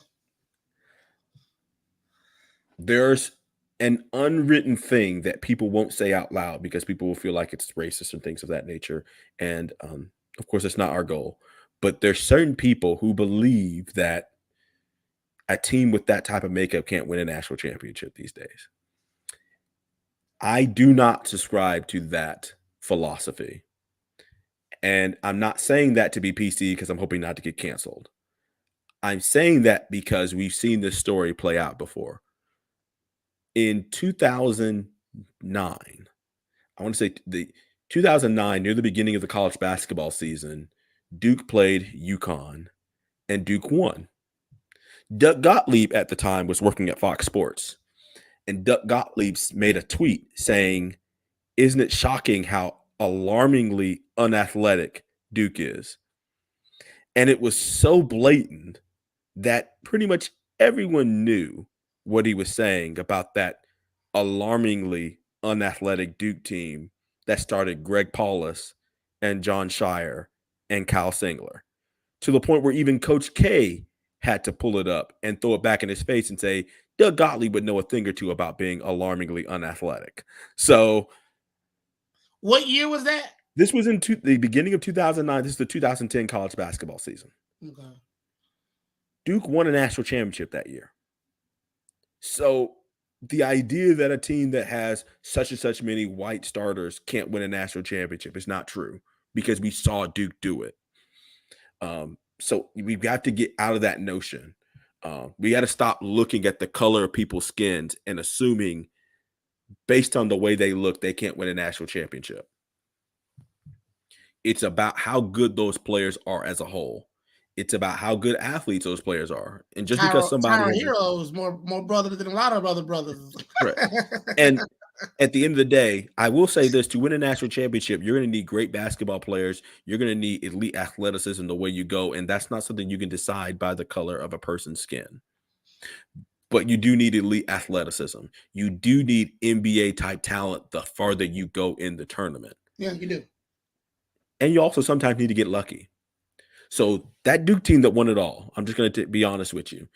There's an unwritten thing that people won't say out loud because people will feel like it's racist and things of that nature. And of course, it's not our goal. But there's certain people who believe that a team with that type of makeup can't win a national championship these days. I do not subscribe to that philosophy. And I'm not saying that to be PC because I'm hoping not to get canceled. I'm saying that because we've seen this story play out before. In 2009, I want to say the 2009, near the beginning of the college basketball season, Duke played UConn and Duke won. Doug Gottlieb at the time was working at Fox Sports, and Doug Gottlieb made a tweet saying, "Isn't it shocking how alarmingly unathletic Duke is?" And it was so blatant that pretty much everyone knew what he was saying about that alarmingly unathletic Duke team that started Greg Paulus and John Shire and Kyle Singler, to the point where even Coach K had to pull it up and throw it back in his face and say, Doug Gottlieb would know a thing or two about being alarmingly unathletic. So what year was that? This was in the beginning of 2009. This is the 2010 college basketball season. Okay. Duke won a national championship that year. So the idea that a team that has such and such many white starters can't win a national championship is not true, because we saw Duke do it. So we've got to get out of that notion. We got to stop looking at the color of people's skins and assuming based on the way they look, they can't win a national championship. It's about how good those players are as a whole. It's about how good athletes those players are. And just because somebody Hero is more brother than a lot of other brothers. Right. And at the end of the day, I will say this: to win a national championship, you're going to need great basketball players. You're going to need elite athleticism the way you go. And that's not something you can decide by the color of a person's skin. But you do need elite athleticism. You do need NBA type talent the farther you go in the tournament. Yeah, you do. And you also sometimes need to get lucky. So that Duke team that won it all, I'm just going to be honest with you.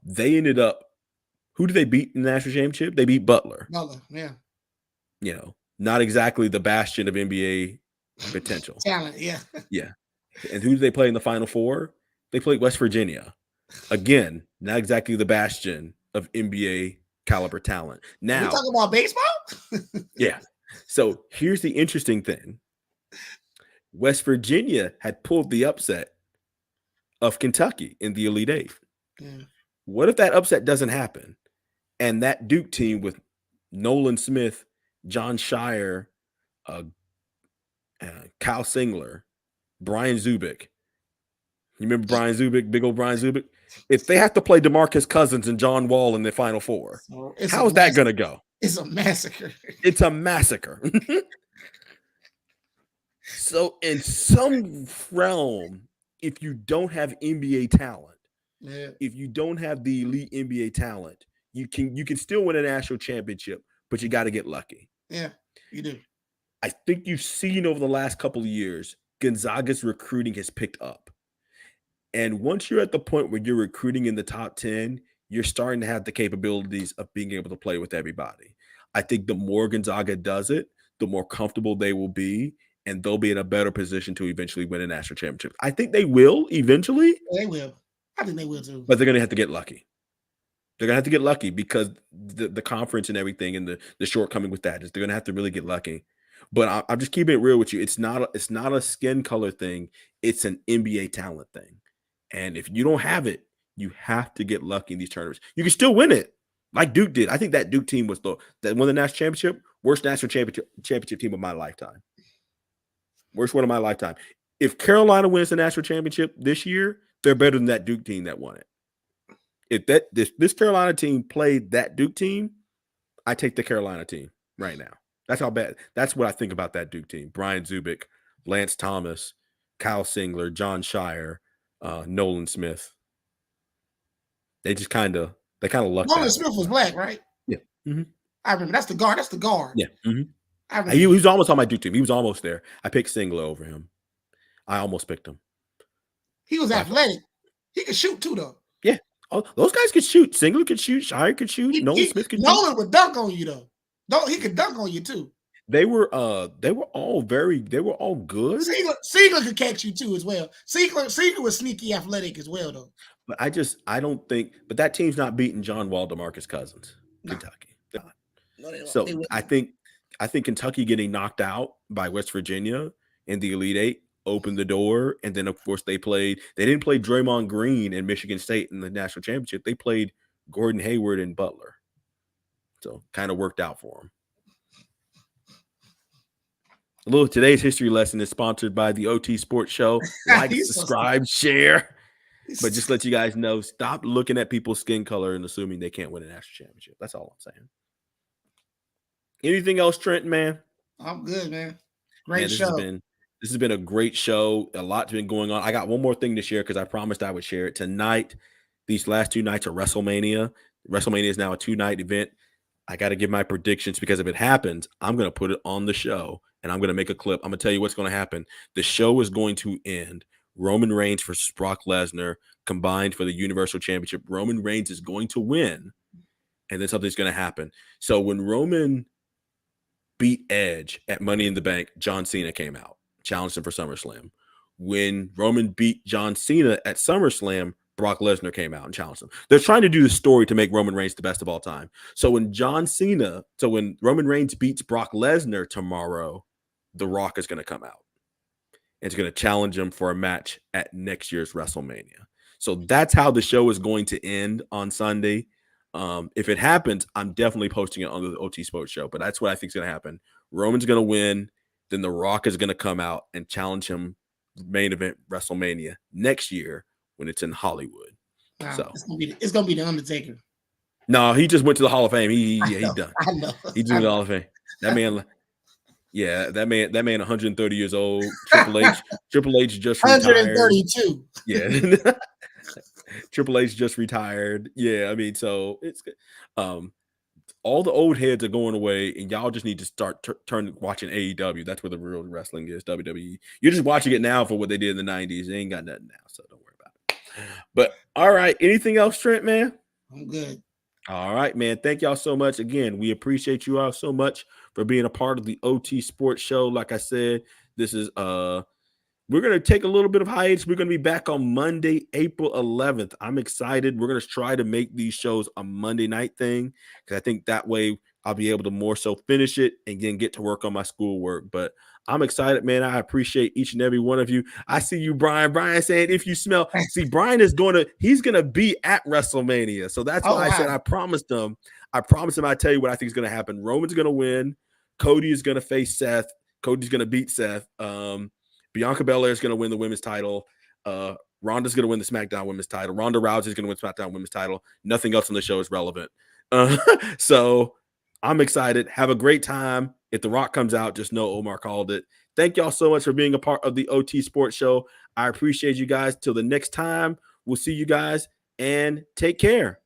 They ended up, who did they beat in the national championship? They beat Butler. Yeah. You know, not exactly the bastion of NBA potential. Talent, yeah. Yeah. And who did they play in the Final Four? They played West Virginia. Again, not exactly the bastion of NBA caliber talent. Now, we talking about baseball? Yeah. So here's the interesting thing. West Virginia had pulled the upset of Kentucky in the Elite Eight. Yeah. What if that upset doesn't happen? And that Duke team with Nolan Smith, John Shire, Kyle Singler, Brian Zubik. You remember Brian Zubik, big old Brian Zubik? If they have to play DeMarcus Cousins and John Wall in the Final Four, how's that going to go? It's a massacre. It's a massacre. So in some realm, if you don't have NBA talent, if you don't have the elite NBA talent, you can still win a national championship, but you got to get lucky. Yeah, you do. I think you've seen over the last couple of years, Gonzaga's recruiting has picked up. And once you're at the point where you're recruiting in the top 10, you're starting to have the capabilities of being able to play with everybody. I think the more Gonzaga does it, the more comfortable they will be, and they'll be in a better position to eventually win a national championship. I think they will eventually. They will. I think they will too. But they're going to have to get lucky. They're going to have to get lucky because the conference and everything and the shortcoming with that is they're going to have to really get lucky. But I'm just keeping it real with you. It's not a skin color thing. It's an NBA talent thing. And if you don't have it, you have to get lucky in these tournaments. You can still win it like Duke did. I think that Duke team was that won the national championship, worst national championship team of my lifetime. Worst one of my lifetime. If Carolina wins the national championship this year, they're better than that Duke team that won it. If this Carolina team played that Duke team, I take the Carolina team right now. That's how bad. That's what I think about that Duke team. Brian Zubik, Lance Thomas, Kyle Singler, John Shire, Nolan Smith. They just kind of lucked out. Nolan Smith was black, right? Yeah. Mm-hmm. I remember. That's the guard. That's the guard. Yeah. Mm-hmm. He was almost on my Duke team. He was almost there. I picked Singler over him. I almost picked him. He was athletic. He could shoot too, though. Yeah. Oh, those guys could shoot. Singler could shoot. Shire could shoot. Nolan Smith could shoot. Nolan would dunk on you, though. He could dunk on you too. They were all good. Siegler could catch you too as well. Siegler was sneaky athletic as well, though. But I don't think, but that team's not beating John Wall, DeMarcus Cousins, Kentucky. No, so I think Kentucky getting knocked out by West Virginia in the Elite Eight opened the door. And then of course they didn't play Draymond Green and Michigan State in the national championship. They played Gordon Hayward and Butler. So kind of worked out for them. Today's history lesson is sponsored by the OT Sports Show. Like, subscribe, share. But just let you guys know, stop looking at people's skin color and assuming they can't win a national championship. That's all I'm saying. Anything else, Trent, man? I'm good, man. Great show. This has been a great show. A lot's been going on. I got one more thing to share because I promised I would share it. Tonight, these last 2 nights are WrestleMania. WrestleMania is now a 2-night event. I got to give my predictions because if it happens, I'm going to put it on the show and I'm going to make a clip. I'm going to tell you what's going to happen. The show is going to end. Roman Reigns versus Brock Lesnar combined for the Universal Championship. Roman Reigns is going to win, and then something's going to happen. So when Roman beat Edge at Money in the Bank, John Cena came out, challenged him for SummerSlam. When Roman beat John Cena at SummerSlam, Brock Lesnar came out and challenged him. They're trying to do the story to make Roman Reigns the best of all time. So when Roman Reigns beats Brock Lesnar tomorrow, The Rock is going to come out. It's going to challenge him for a match at next year's WrestleMania. So that's how the show is going to end on Sunday. If it happens, I'm definitely posting it on the OT Sports Show. But that's what I think is going to happen. Roman's going to win. Then The Rock is going to come out and challenge him main event WrestleMania next year when it's in Hollywood. Wow, so it's going to be The Undertaker. No, he just went to the Hall of Fame. He done. I know. He's doing the Hall of Fame. That man. Yeah, that man 130 years old. Triple H just retired. 132. Yeah. Triple H just retired. Yeah, I mean, so it's all the old heads are going away, and y'all just need to start watching AEW. That's where the real wrestling is, WWE. You're just watching it now for what they did in the 90s. They ain't got nothing now, so don't worry about it. But all right, anything else, Trent, man? I'm good. All right, man. Thank y'all so much. Again, we appreciate you all so much for being a part of the OT Sports Show. Like I said, this is we're going to take a little bit of hiatus. We're going to be back on Monday, April 11th. I'm excited. We're going to try to make these shows a Monday night thing because I think that way I'll be able to more so finish it and then get to work on my schoolwork. But I'm excited, man. I appreciate each and every one of you. I see you, Brian. Brian saying, if you smell, see, Brian he's going to be at WrestleMania. So that's why I said I promised him. I tell you what I think is going to happen. Roman's going to win. Cody is going to face Seth. Cody's going to beat Seth. Bianca Belair is going to win the women's title. Ronda's going to win the SmackDown women's title. Ronda Rousey is going to win SmackDown women's title. Nothing else on the show is relevant. So I'm excited. Have a great time. If The Rock comes out, just know Omar called it. Thank y'all so much for being a part of the OT Sports Show. I appreciate you guys. Till the next time, we'll see you guys and take care.